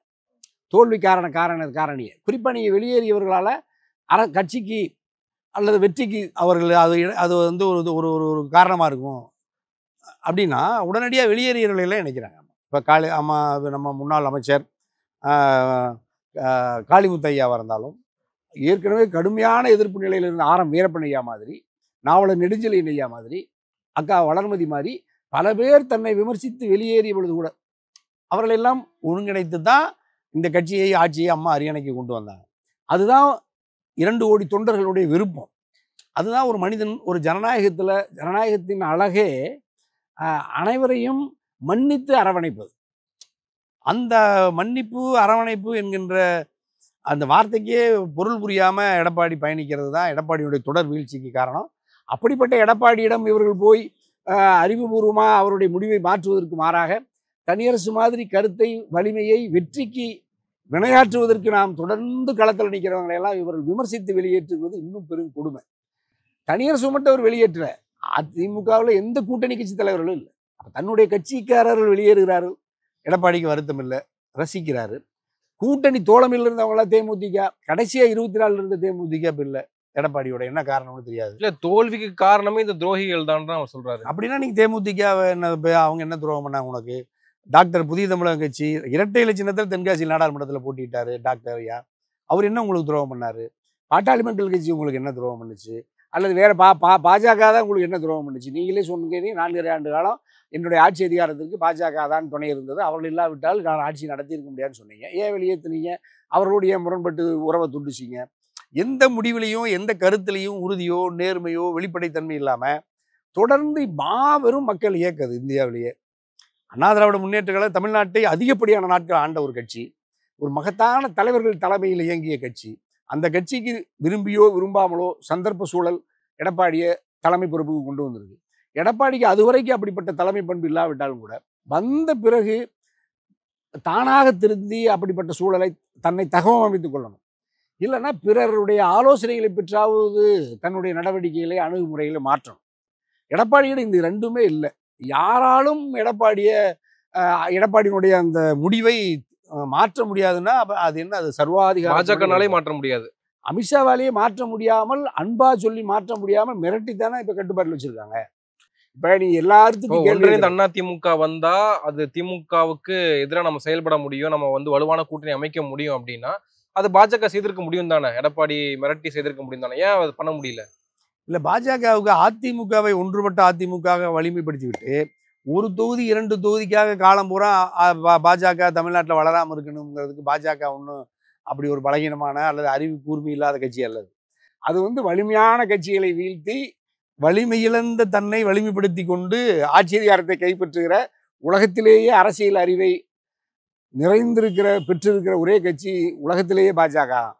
தோல்விக்கான காரணியை குறிப்பாக நீங்கள் வெளியேறியவர்களால் கட்சிக்கு அல்லது வெற்றிக்கு அவர்கள் அது ஒரு ஒரு காரணமாக இருக்கும் அப்படின்னா உடனடியாக வெளியேறியவர்களெல்லாம் நினைக்கிறாங்க. இப்போ நம்ம முன்னாள் அமைச்சர் காளிமுத்தையாவாக இருந்தாலும், ஏற்கனவே கடுமையான எதிர்ப்பு நிலையில் இருந்த வீரப்பன் ஐயா மாதிரி, நாவலர் நெடுஞ்செழியன் ஐயா மாதிரி, அக்கா வளர்மதி மாதிரி பல பேர் தன்னை விமர்சித்து வெளியேறிய பொழுது கூட அவர்களெல்லாம் ஒருங்கிணைத்து தான் இந்த கட்சியை, ஆட்சியை அம்மா அரியணைக்கு கொண்டு வந்தாங்க. அதுதான் 2 கோடி தொண்டர்களுடைய விருப்பம். அதுதான் ஒரு மனிதன், ஒரு ஜனநாயகத்தின் அழகே அனைவரையும் மன்னித்து அரவணைப்பது. அந்த மன்னிப்பு, அரவணைப்பு என்கின்ற அந்த வார்த்தைக்கே பொருள் புரியாமல் எடப்பாடி பயணிக்கிறது தான் எடப்பாடியுடைய தொடர் வீழ்ச்சிக்கு காரணம். அப்படிப்பட்ட எடப்பாடியிடம் இவர்கள் போய் அறிவுபூர்வமாக அவருடைய முடிவை மாற்றுவதற்கு மாறாக தனியரசு மாதிரி கருத்தை, வலிமையை, வெற்றிக்கு வினையாற்றுவதற்கு நாம் தொடர்ந்து களத்தில் நிற்கிறவங்களையெல்லாம் இவர்கள் விமர்சித்து வெளியேற்றுவது இன்னும் பெரும் கொடுமை. தனியரசு மட்டும் அவர் வெளியேற்றல, அதிமுகவில் எந்த கூட்டணி கட்சி தலைவர்களும் இல்லை. தன்னுடைய கட்சிக்காரர்கள் வெளியேறுகிறார்கள், எடப்பாடிக்கு வருத்தம் இல்லை, ரசிக்கிறாரு. கூட்டணி தோழமையில் இருந்தவங்களாம் தேமுதிக, கடைசியாக 24 இருந்த தேமுதிக இப்போ இல்லை. எடப்பாடியோட என்ன காரணம்னு தெரியாது. இல்லை, தோல்விக்கு காரணமே இந்த துரோகிகள் தான் அவர் சொல்றாரு. அப்படின்னா நீங்கள் தேமுதிக என்ன, அவங்க என்ன துரோகம் பண்ணாங்க உனக்கு? டாக்டர் புதிய தமிழக கட்சி இரட்டை இலை சின்னத்தில் தென்காசி நாடாளுமன்றத்தில் போட்டிட்டாரு டாக்டர் ஐயா, அவர் என்ன உங்களுக்கு துரோகம் பண்ணாரு? பாட்டாளி மக்கள் கட்சி உங்களுக்கு என்ன துரோகம் பண்ணுச்சு? அல்லது வேற பாஜக தான் உங்களுக்கு என்ன துரோகம் பண்ணுச்சு? நீங்களே சொன்னீங்க, 4 ஆண்டு காலம் என்னுடைய ஆட்சி அதிகாரத்திற்கு பாஜக தான் துணை இருந்தது, அவர்கள் இல்லாவிட்டால் நான் ஆட்சி நடத்தியிருக்க முடியாதுன்னு சொன்னீங்க. ஏன் வெளியேற்றினீங்க? அவர்களுடைய முரண்பட்டு உறவை துண்டிச்சிங்க. எந்த முடிவிலையும், எந்த கருத்துலையும் உறுதியோ, நேர்மையோ, வெளிப்படைத்தன்மை இல்லாமல் தொடர்ந்து மாபெரும் மக்கள் இயக்குது இந்தியாவிலேயே. அண்ணா திராவிட முன்னேற்ற கழகம் தமிழ்நாட்டை அதிகப்படியான நாட்கள் ஆண்ட ஒரு கட்சி, ஒரு மகத்தான தலைவர்கள் தலைமையில் இயங்கிய கட்சி. அந்த கட்சிக்கு விரும்பியோ விரும்பாமலோ சந்தர்ப்ப சூழல் எடப்பாடியை தலைமை பொறுப்புக்கு கொண்டு வந்திருக்கு. எடப்பாடிக்கு அதுவரைக்கும் அப்படிப்பட்ட தலைமை பண்பு இல்லாவிட்டாலும் கூட வந்த பிறகு தானாக திருந்தி அப்படிப்பட்ட சூழலை தன்னை தகவமைத்துக் கொள்ளணும். இல்லைன்னா பிறருடைய ஆலோசனைகளை பெற்றாவது தன்னுடைய நடவடிக்கைகளை, அணுகுமுறைகளை மாற்றணும். எடப்பாடியிடம் இந்த 2மே இல்லை. யாராலும் எடப்பாடியினுடைய அந்த முடிவை மாற்ற முடியாதுன்னா அது என்ன? அது சர்வாதிகார பாஜகனாலே மாற்ற முடியாது. அமித்ஷாவாலேயே மாற்ற முடியாமல், அன்பா சொல்லி மாற்ற முடியாமல் மிரட்டித்தானே இப்ப கட்டுப்பாட்டில் வச்சிருக்காங்க. இப்ப நீ எல்லாத்துக்கும் அதிமுக வந்தா அது திமுகவுக்கு எதிராக நம்ம செயல்பட முடியும், நம்ம வலுவான கூட்டணி அமைக்க முடியும் அப்படின்னா அது பாஜக செய்திருக்க முடியும் தானே? எடப்பாடி மிரட்டி செய்திருக்க முடியும் தானே? ஏன் அது பண்ண முடியல? இல்லை, பாஜகவுக்கு அதிமுகவை ஒன்றுபட்ட அதிமுக வலிமைப்படுத்தி விட்டு ஒரு தொகுதி 2 தொகுதிக்காக காலம் பூரா பாஜக தமிழ்நாட்டில் வளராமல் இருக்கணுங்கிறதுக்கு பாஜக ஒன்றும் அப்படி ஒரு பலகீனமான அல்லது அறிவு கூர்மை இல்லாத கட்சி அல்லது. அது வந்து வலிமையான கட்சிகளை வீழ்த்தி வலிமை இழந்த தன்னை வலிமைப்படுத்தி கொண்டு ஆட்சி அதிகாரத்தை கைப்பற்றுகிற, உலகத்திலேயே அரசியல் அறிவை பெற்றிருக்கிற ஒரே கட்சி உலகத்திலேயே பாஜக தான்.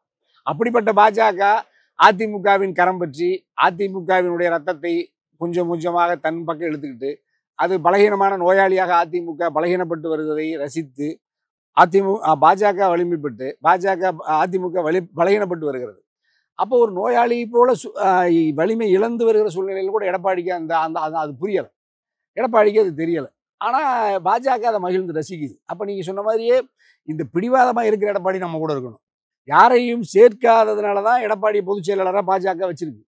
அப்படிப்பட்ட பாஜக அதிமுகவின் கரம் பற்றி அதிமுகவினுடைய ரத்தத்தை கொஞ்சம் கொஞ்சமாக தன் பக்கம் இழுத்துக்கிட்டு, அது பலகீனமான நோயாளியாக அதிமுக பலகீனப்பட்டு வருவதை ரசித்து பாஜக வலிமைப்பட்டு அதிமுக பலகீனப்பட்டு வருகிறது. அப்போ ஒரு நோயாளி போல வலிமை இழந்து வருகிற சூழ்நிலையில் கூட எடப்பாடிக்கு அது புரியலை, எடப்பாடிக்கு அது தெரியலை. ஆனால் பாஜக அதை மகிழ்ந்து ரசிக்குது. அப்போ நீங்கள் சொன்ன மாதிரியே இந்த பிடிவாதமாக இருக்கிற எடப்பாடி நம்ம கூட இருக்கணும். யாரையும் சேர்க்காததுனால தான் எடப்பாடி பொதுச் செயலாளராக பாஜக வச்சிருக்கு.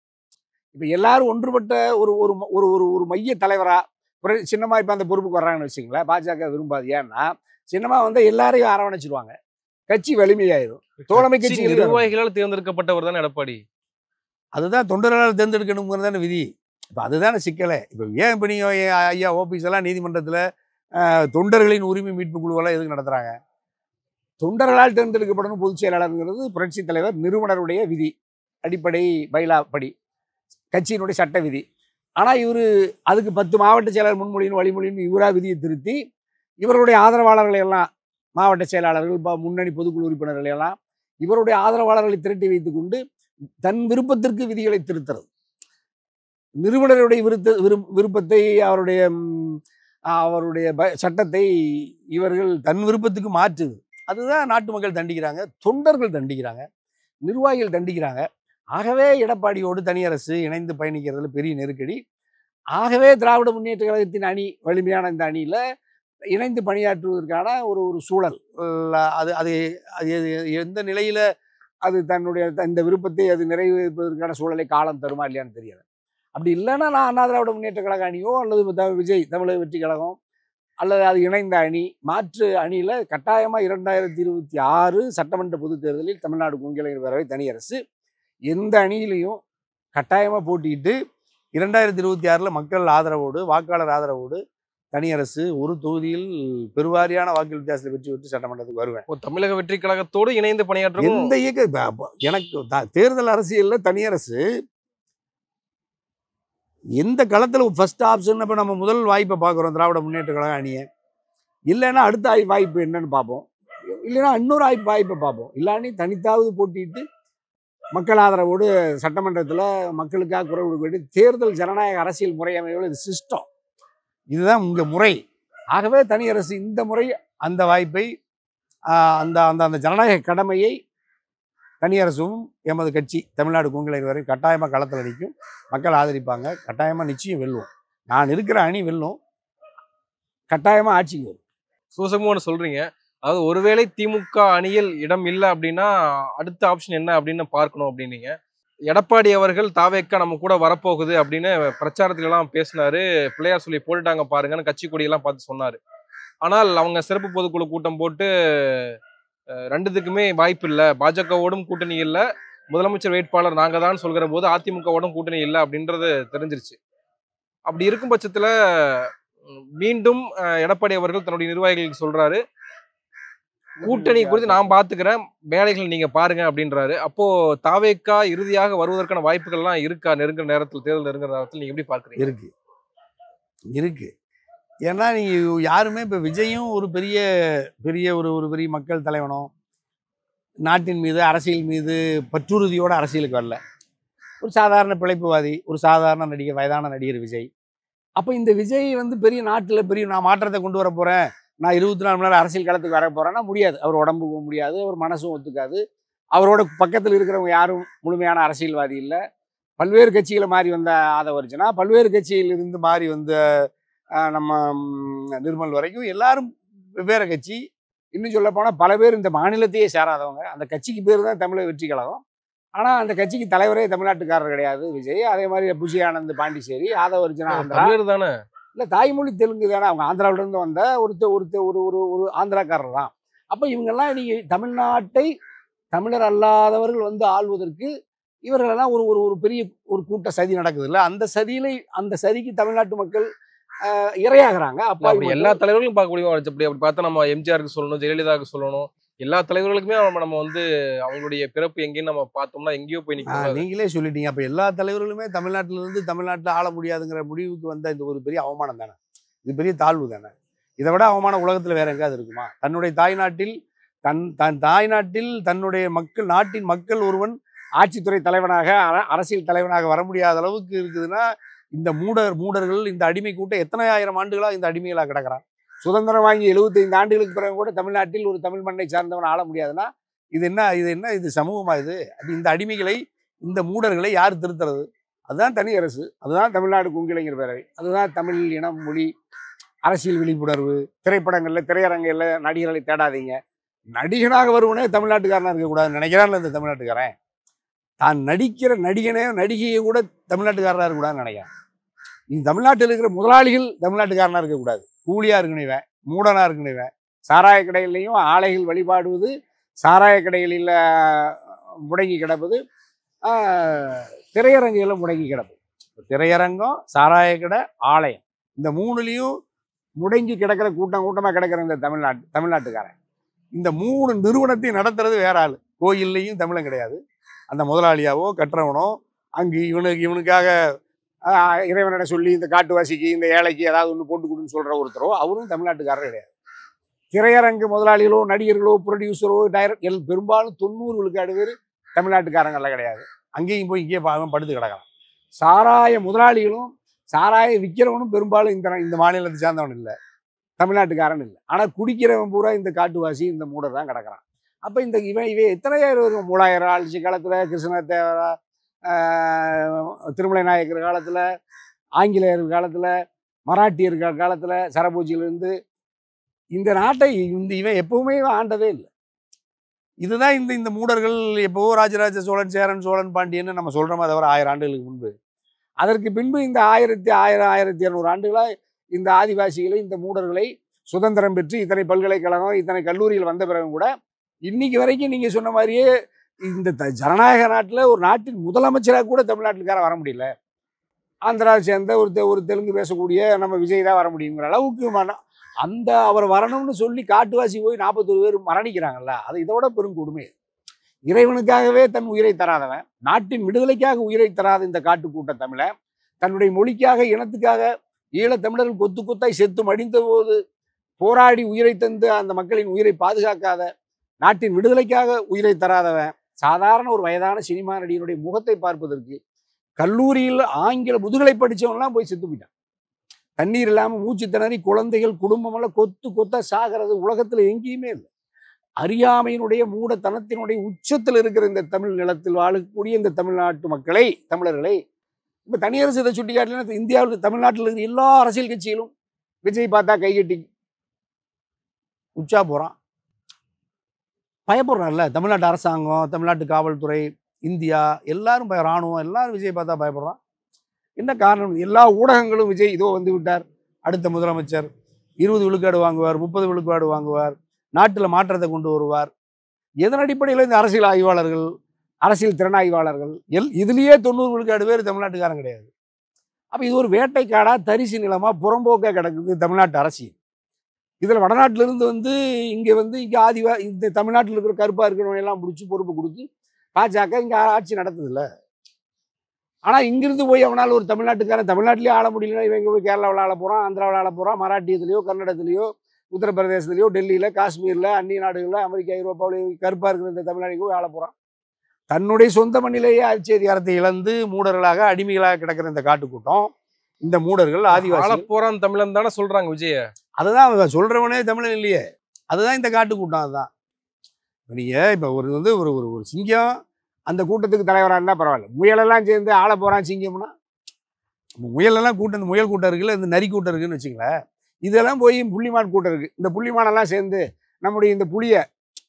இப்போ எல்லாரும் ஒன்றுபட்ட ஒரு ஒரு ஒரு ஒரு மைய தலைவராக சின்னமாக இப்போ அந்த பொறுப்புக்கு வர்றாங்கன்னு வச்சுங்களேன். பாஜக விரும்பாது. ஏன்னா சின்னமாக வந்து எல்லாரையும் அரவணைச்சிருவாங்க, கட்சி வலிமையாயிரும். தோழமை கட்சி நிர்வாகிகளால் தேர்ந்தெடுக்கப்பட்டவர் தானே எடப்பாடி. அதுதான் தொண்டர்களால் தேர்ந்தெடுக்கணுங்கிறது தானே விதி. இப்போ அதுதானே சிக்கலை. இப்போ ஏன் இப்போ நீங்கள் ஐயா ஓபிஎஸ் எல்லாம் நீதிமன்றத்தில் தொண்டர்களின் உரிமை மீட்பு குழுவெல்லாம் எதுக்கு நடத்துகிறாங்க? தொண்டர்களால் தேர்ந்தெடுக்கப்படணும் பொதுச் செயலாளருங்கிறது புரட்சி தலைவர் நிறுவனருடைய விதி, அடிப்படை பைலா படி, கட்சியினுடைய சட்ட விதி. ஆனால் இவர் அதுக்கு 10 மாவட்ட செயலாளர் முன்மொழியின் வழிமொழின்னு இவராக விதியை திருத்தி இவருடைய ஆதரவாளர்களை எல்லாம், மாவட்ட செயலாளர்கள், முன்னணி பொதுக்குழு உறுப்பினர்களை எல்லாம் இவருடைய ஆதரவாளர்களை திரட்டி வைத்துக் கொண்டு தன் விருப்பத்திற்கு விதிகளை திருத்துறது. நிறுவனருடைய விருப்பத்தை அவருடைய சட்டத்தை இவர்கள் தன் விருப்பத்துக்கு மாற்றுது. அதுதான் நாட்டு மக்கள் தண்டிக்கிறாங்க, தொண்டர்கள் தண்டிக்கிறாங்க, நிர்வாகிகள் தண்டிக்கிறாங்க. ஆகவே எடப்பாடியோடு தனியரசு இணைந்து பயணிக்கிறதுல பெரிய நெருக்கடி. ஆகவே திராவிட முன்னேற்ற கழகத்தின் அணி, வலிமையான இந்த அணியில் இணைந்து பணியாற்றுவதற்கான ஒரு சூழல், அது அது எந்த நிலையில் அது தன்னுடைய இந்த விருப்பத்தை அது நிறைவேற்பதற்கான சூழலை காலம் தருமா இல்லையான்னு தெரியல. அப்படி இல்லைன்னா நான் அண்ணா திராவிட முன்னேற்ற கழக அணியோ அல்லது விஜய் தமிழக வெற்றி கழகம் அல்லது அது இணைந்த அணி, மாற்று அணியில் கட்டாயமாக 2026 சட்டமன்ற பொதுத் தேர்தலில் தமிழ்நாடு கொங்கிளைஞர் பேரவை தனியரசு எந்த அணியிலையும் கட்டாயமாக போட்டிட்டு 2026 மக்கள் ஆதரவோடு, வாக்காளர் ஆதரவோடு தனியரசு ஒரு தொகுதியில் பெருவாரியான வாக்கு வித்தியாசத்தை வெற்றி பெற்று சட்டமன்றத்துக்கு வருவேன். தமிழக வெற்றி கழகத்தோடு இணைந்து பணியாற்றும் எந்த இயக்க எனக்கு தேர்தல் அரசியலில் தனியரசு எந்த களத்தில் ஃபர்ஸ்ட் ஆப்ஷன். இப்போ நம்ம முதல் வாய்ப்பை பார்க்குறோம் திராவிட முன்னேற்ற கழக அணியை. இல்லைன்னா அடுத்த வாய்ப்பு என்னன்னு பார்ப்போம், இல்லைன்னா இன்னொரு வாய்ப்பை பார்ப்போம். இல்லாட்டி தனித்தாவது போட்டிட்டு மக்கள் ஆதரவோடு சட்டமன்றத்தில் மக்களுக்காக குரல் கொடுக்க வேண்டிய தேர்தல் ஜனநாயக அரசியல் முறையமைவில் இது சிஸ்டம், இதுதான் உங்கள் முறை. ஆகவே தனியரசு இந்த முறை அந்த வாய்ப்பை, அந்த அந்த அந்த ஜனநாயக கடமையை தனியரசும் எமது கட்சி தமிழ்நாடு கொங்கிளைஞர் வரை கட்டாயமாக களத்தில் நிற்கும். மக்கள் ஆதரிப்பாங்க, கட்டாயமாக நிச்சயம் வெல்லும். நான் இருக்கிற அணி வெல்லும், கட்டாயமாக ஆட்சிக்கு வரும். சூசகமாக சொல்கிறீங்க. அதாவது ஒருவேளை திமுக அணியில் இடம் இல்லை அப்படின்னா அடுத்த ஆப்ஷன் என்ன அப்படின்னு பார்க்கணும் அப்படின்னீங்க. எடப்பாடி அவர்கள் தாவேக்கா நம்ம கூட வரப்போகுது அப்படின்னு பிரச்சாரத்துல எல்லாம் பேசினாரு. பிள்ளையார் சொல்லி போட்டுட்டாங்க பாருங்கன்னு கட்சி கொடியெல்லாம் பார்த்து சொன்னாரு. ஆனால் அவங்க சிறப்பு பொதுக்குழு கூட்டம் போட்டு ரெண்டுத்துக்குமே வாய்ப்பு இல்லை, பாஜகவோடும் கூட்டணி இல்லை, முதலமைச்சர் வேட்பாளர் நாங்க தான் சொல்கிற போது அதிமுகவோடும் கூட்டணி இல்லை அப்படின்றது தெரிஞ்சிருச்சு. அப்படி இருக்கும் பட்சத்துல மீண்டும் எடப்பாடி அவர்கள் தன்னுடைய நிர்வாகிகளுக்கு சொல்றாரு, கூட்டணி குறித்து நான் பாத்துக்கிறேன், வேலைகள் நீங்க பாருங்க அப்படின்றாரு. அப்போ தாவேக்கா இறுதியாக வருவதற்கான வாய்ப்புகள் எல்லாம் இருக்கா? நெருங்குற நேரத்தில், தேர்தல் நெருங்குற நேரத்தில் நீங்க எப்படி பார்க்குறீங்க? இருக்கு. ஏன்னா நீங்கள் யாருமே இப்போ விஜயும் ஒரு பெரிய பெரிய ஒரு பெரிய மக்கள் தலைவனோ, நாட்டின் மீது அரசியல் மீது பற்றுறுதியோட அரசியலுக்கு வரல. ஒரு சாதாரண பிழைப்புவாதி, ஒரு சாதாரண நடிகர், வயதான நடிகர் விஜய். அப்போ இந்த விஜய் வந்து பெரிய நாட்டில் பெரிய நான் மாற்றத்தை கொண்டு வர போகிறேன், நான் 24 மணி நேரம் அரசியல் களத்துக்கு வர போகிறேன்னா முடியாது. அவர் உடம்புக்கும் முடியாது, அவர் மனசும் ஒத்துக்காது. அவரோட பக்கத்தில் இருக்கிறவங்க யாரும் முழுமையான அரசியல்வாதி இல்லை. பல்வேறு கட்சிகளை மாறி வந்த ஆதவர்ஜனா, பல்வேறு கட்சியிலிருந்து மாறி வந்த நம்ம நிர்மல் வரைக்கும் எல்லாரும் வெவ்வேறு கட்சி. இன்னும் சொல்ல போனால் பல பேர் இந்த மாநிலத்தையே சேராதவங்க. அந்த கட்சிக்கு பேர் தான் தமிழக வெற்றி கழகம். ஆனால் அந்த கட்சிக்கு தலைவரே தமிழ்நாட்டுக்காரர் கிடையாது விஜய். அதே மாதிரி புஜி ஆனந்த் பாண்டிச்சேரி, ஆதவர்ஜனா தானே, இல்லை தாய்மொழி தெலுங்கு தானே, அவங்க ஆந்திராவிலேருந்து வந்த ஒரு ஆந்திராக்காரர் தான். அப்போ இவங்கெல்லாம் நீங்கள் தமிழ்நாட்டை தமிழர் அல்லாதவர்கள் வந்து ஆள்வதற்கு இவர்களெல்லாம் ஒரு ஒரு ஒரு பெரிய ஒரு கூட்ட சதி நடக்குது இல்லை, அந்த சதிக்கு தமிழ்நாட்டு மக்கள் இரையாகிறாங்க. அப்படி எல்லா தலைவர்களும் பார்க்க முடியுமா? அப்படி பார்த்தா நம்ம எம்ஜிஆருக்கு சொல்லணும், ஜெயலலிதாவுக்கு சொல்லணும், எல்லா தலைவர்களுக்குமே நம்ம வந்து அவங்களுடைய பிறப்பு எங்கேயும் நம்ம பார்த்தோம்னா எங்கேயோ போய் நிற்கணும். நீங்களே சொல்லிட்டீங்க. அப்ப எல்லா தலைவர்களுமே தமிழ்நாட்டில் ஆள முடியாதுங்கிற முடிவுக்கு வந்த இந்த ஒரு பெரிய அவமானம் தானே, இது பெரிய தாழ்வு தானே. இதை விட அவமானம் உலகத்துல வேற எங்காவது இருக்குமா? தன்னுடைய தாய்நாட்டில் தன்னுடைய நாட்டின் மக்கள் ஒருவன் ஆட்சித்துறை தலைவனாக அரசியல் தலைவனாக வர முடியாத அளவுக்கு இருக்குதுன்னா, இந்த மூடர்கள் இந்த அடிமை கூட்டம் எத்தனை ஆயிரம் ஆண்டுகளா இந்த அடிமைகளா கிடக்கிறான். சுதந்திரம் வாங்கி 75 ஆண்டுகளுக்கு பிறகு கூட தமிழ்நாட்டில் ஒரு தமிழ் மண்ணை சார்ந்தவன் ஆள முடியாதுன்னா இது சமூகமா? இந்த அடிமைகளை, இந்த மூடர்களை யார் திருத்துறது? அதுதான் தனி அரசு, அதுதான் தமிழ்நாடு குங்கிளைஞர் பேரவை, அதுதான் தமிழ் இனம், மொழி, அரசியல் விழிப்புணர்வு. திரைப்படங்களில் திரையரங்கில் நடிகர்களை தேடாதீங்க. நடிகனாக வருவனே தமிழ்நாட்டுக்காரனா இருக்கக்கூடாதுன்னு நினைக்கிறான்ல இந்த தமிழ்நாட்டுக்காரன். தான் நடிக்கிற நடிகையை கூட தமிழ்நாட்டுக்காரனா இருக்கக்கூடாதுன்னு நினைக்கிறேன். இந்த தமிழ்நாட்டில் இருக்கிற முதலாளிகள் தமிழ்நாட்டுக்காரனா இருக்கக்கூடாது. கூலியா இருக்கணும், மூடனா இருக்கணும். சாராய கடையிலையும் ஆலைகள் வழிபாடுவது, சாராய கடைகளில் முடங்கி கிடப்பது, திரையரங்குகளும் முடங்கி கிடப்பது. திரையரங்கம், சாராய கடை, ஆலயம், இந்த மூணுலேயும் முடங்கி கிடக்கிற கூட்டமாக கிடக்கிற இந்த தமிழ்நாட்டுக்காரன் இந்த 3 நிறுவனத்தையும் நடத்துறது வேற ஆள். கோயில்லையும் தமிழன் கிடையாது. அந்த முதலாளியாவோ கட்டுறவனோ அங்கு இவனுக்காக இறைவனிட சொல்லி இந்த காட்டுவாசிக்கு, இந்த ஏழைக்கு ஏதாவது ஒன்று போட்டு கொடுன்னு சொல்கிற ஒருத்தரோ அவரும் தமிழ்நாட்டுக்காரர் கிடையாது. திரையரங்கு முதலாளிகளோ, நடிகர்களோ, ப்ரொடியூசரோ, டைரக்டர் பெரும்பாலும் 90 விழுக்காடு பேர் தமிழ்நாட்டுக்காரங்கள்லாம் கிடையாது. அங்கேயும் போய் இங்கேயே படுத்து கிடக்கலாம். சாராய முதலாளிகளும் சாராய விற்கிறவனும் பெரும்பாலும் இந்த மாநிலத்தை சார்ந்தவன் இல்லை, தமிழ்நாட்டுக்காரன் இல்லை. ஆனால் குடிக்கிறவன் பூரா இந்த காட்டுவாசி, இந்த மூடர் தான் கிடக்கிறான். அப்போ இவன் எத்தனையாயிரம் வரும்? மூலாயிரம் ஆட்சி காலத்தில், கிருஷ்ணதேவரா, திருமலை நாயக்கர் காலத்தில், ஆங்கிலேயர் காலத்தில், மராட்டியர் காலத்தில், சரபோஜியிலிருந்து இந்த நாட்டை இவன் எப்பவுமே ஆண்டதே இல்லை. இதுதான் இந்த மூடர்கள் எப்போவோ ராஜராஜ சோழன், சேரன், சோழன், பாண்டியன்னு நம்ம சொல்கிறோமா தவிர 1000 ஆண்டுகளுக்கு முன்பு. அதற்கு பின்பு இந்த 1200 ஆண்டுகளாக இந்த ஆதிவாசிகளை, இந்த மூடர்களை சுதந்திரம் பெற்று இத்தனை பல்கலைக்கழகம், இத்தனை கல்லூரிகள் வந்த பிறகு கூட இன்னைக்கு வரைக்கும் நீங்கள் சொன்ன மாதிரியே இந்த ஜனநாயக நாட்டில் ஒரு நாட்டின் முதலமைச்சராக கூட தமிழ்நாட்டுக்கார வர முடியல. ஆந்திராவை சேர்ந்த ஒரு தெலுங்கு பேசக்கூடிய நம்ம விஜய் தான் வர முடியுங்கிற அளவுக்கு அவர் வரணும்னு சொல்லி காட்டுவாசி போய் 41 பேர் மரணிக்கிறாங்கல்ல, அது இதோட பெரும் கொடுமை. இறைவனுக்காகவே தன் உயிரை தராதவன், நாட்டின் விடுதலைக்காக உயிரை தராத இந்த காட்டுக்கூட்ட தமிழை, தன்னுடைய மொழிக்காக, இனத்துக்காக ஈழத்தமிழர்கள் கொத்து கொத்தாய் செத்து மடிந்த போது போராடி உயிரை தந்து அந்த மக்களின் உயிரை பாதுகாக்காத, நாட்டின் விடுதலைக்காக உயிரை தராதவன், சாதாரண ஒரு வயதான சினிமா நடிகனுடைய முகத்தை பார்ப்பதற்கு கல்லூரியில் ஆங்கில முதுகலை படித்தவன்லாம் போய் செத்து போயிட்டான். தண்ணீர் இல்லாமல் மூச்சு திணறி குழந்தைகள், குடும்பமெல்லாம் கொத்து கொத்த சாகிறது உலகத்தில் எங்கேயுமே இல்லை. அறியாமையினுடைய மூடத்தனத்தினுடைய உச்சத்தில் இருக்கிற இந்த தமிழ் நிலத்தில் வாழக்கூடிய இந்த தமிழ்நாட்டு மக்களை, தமிழர்களை இப்போ தனியரசு இதை சுட்டி காட்டலன்னா, இந்தியாவில் தமிழ்நாட்டில் இருக்கிற எல்லா அரசியல் கட்சிகளும் விஜய் பார்த்தா கைகட்டி உச்சா போகிறான், பயப்படுறான்ல. தமிழ்நாட்டு அரசாங்கம், தமிழ்நாட்டு காவல்துறை, இந்தியா எல்லாரும் இராணுவம் எல்லாரும் விஜய் பார்த்தா பயப்படுறான். என்ன காரணம்? எல்லா ஊடகங்களும் விஜய் இதோ வந்து விட்டார், அடுத்த முதலமைச்சர், 20 விழுக்காடு வாங்குவார், 30 விழுக்காடு வாங்குவார், நாட்டில் மாற்றத்தை கொண்டு வருவார். எதன் அடிப்படையில் இந்த அரசியல் ஆய்வாளர்கள், அரசியல் திறனாய்வாளர்கள் இதுலேயே 90 விழுக்காடு பேர் தமிழ்நாட்டுக்காரன் கிடையாது. அப்போ இது ஒரு வேட்டைக்காடாக, தரிசு நிலமாக, புறம்போக்காக கிடக்குது தமிழ்நாட்டு அரசியல். இதில் வடநாட்டிலிருந்து இங்கே இந்த தமிழ்நாட்டில் இருக்கிற கருப்பாக இருக்கிறவங்க எல்லாம் பிடிச்சி பொறுப்பு கொடுத்து பாஜக இங்கே ஆட்சி நடத்துதில்ல. ஆனால் இங்கிருந்து போய் அவனால் ஒரு தமிழ்நாட்டிலேயே ஆள முடியலன்னா இவங்க போய் கேரளாவில் ஆள போகிறான், ஆந்திராவில் ஆள போகிறான், மராட்டியத்துலேயோ, கன்னடத்துலேயோ, உத்தரப்பிரதேசத்துலேயோ, டெல்லியில், காஷ்மீரில், அந்நிய நாடுகளில், அமெரிக்கா, ஐரோப்பாவிலேயோ கருப்பாக இருக்கிற இந்த தமிழ்நாட்டுக்கு போய் ஆள போகிறான். தன்னுடைய சொந்த மண்ணிலேயே ஆட்சி அதிகாரத்தை இழந்து மூடர்களாக, அடிமைகளாக கிடக்கிற இந்த காட்டுக்கூட்டம், இந்த மூடர்கள், ஆதிவாசி போறான் தமிழன் தானே சொல்றாங்க விஜய. அதுதான் சொல்றவனே தமிழன் இல்லையே, அதுதான் இந்த காட்டுக்கூட்டம். அதுதான் நீங்க இப்போ ஒரு சிங்கம் அந்த கூட்டத்துக்கு தலைவராக இருந்தால் பரவாயில்ல, முயலெல்லாம் சேர்ந்து ஆள போகிறான் சிங்கம்னா, முயலெல்லாம் இந்த முயல் கூட்டம் இருக்குல்ல, இந்த நரி கூட்டம் இருக்குன்னு வச்சுங்களேன், இதெல்லாம் போய் புள்ளிமான் கூட்டம் இருக்குது, இந்த புள்ளிமானெல்லாம் சேர்ந்து நம்முடைய இந்த புளியை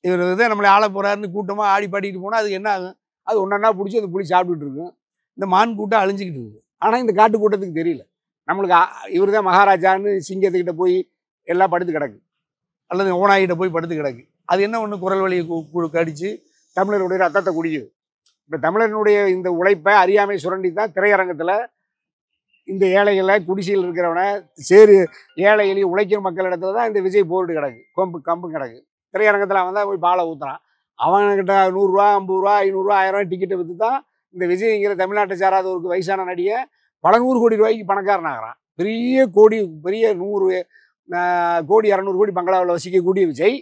இவர் நம்மளை ஆள போகிறாருன்னு கூட்டமாக ஆடி பாடிட்டு போனால் அது என்ன ஆகும்? அது ஒன்றா பிடிச்சி அந்த புளி சாப்பிட்டுட்டு இருக்கும், இந்த மான் கூட்டம் அழிஞ்சிக்கிட்டு இருக்குது. ஆனால் இந்த காட்டு கூட்டத்துக்கு தெரியல, நம்மளுக்கு இவர் தான் மகாராஜான்னு சிங்கத்துக்கிட்ட போய் எல்லாம் படுத்து கிடக்கு, அல்லது ஓனாயிட்ட போய் படுத்து கிடக்கு. அது என்ன ஒன்று குரல் வழியை கடித்து தமிழருடைய ரத்தத்தை குடிக்குது. இப்போ தமிழனுடைய இந்த உழைப்பை அறியாமை சுரண்டி தான் திரையரங்கத்தில் இந்த ஏழைகளை குடிசையில் இருக்கிறவனை சேரு ஏழை எளி உழைக்கிற மக்கள் இடத்துல தான் இந்த விஜய் போர்டு கிடக்கு கம்பு கிடக்கு. திரையரங்கத்தில் அவன் தான் போய் பாலை ஊற்றுறான். அவன்கிட்ட 100 ரூபா 50 ரூபா 500 ரூபா 1000 ரூபாய் டிக்கெட்டை விற்று தான் இந்த விஜய்ங்கிற தமிழ்நாட்டை சாராத ஒரு வயசான நடிகை பல 100 கோடி ரூபாய்க்கு பணக்காரன் ஆகிறான். பெரிய 100 கோடி 200 கோடி பங்களாவில் வசிக்கக்கூடிய விஜய்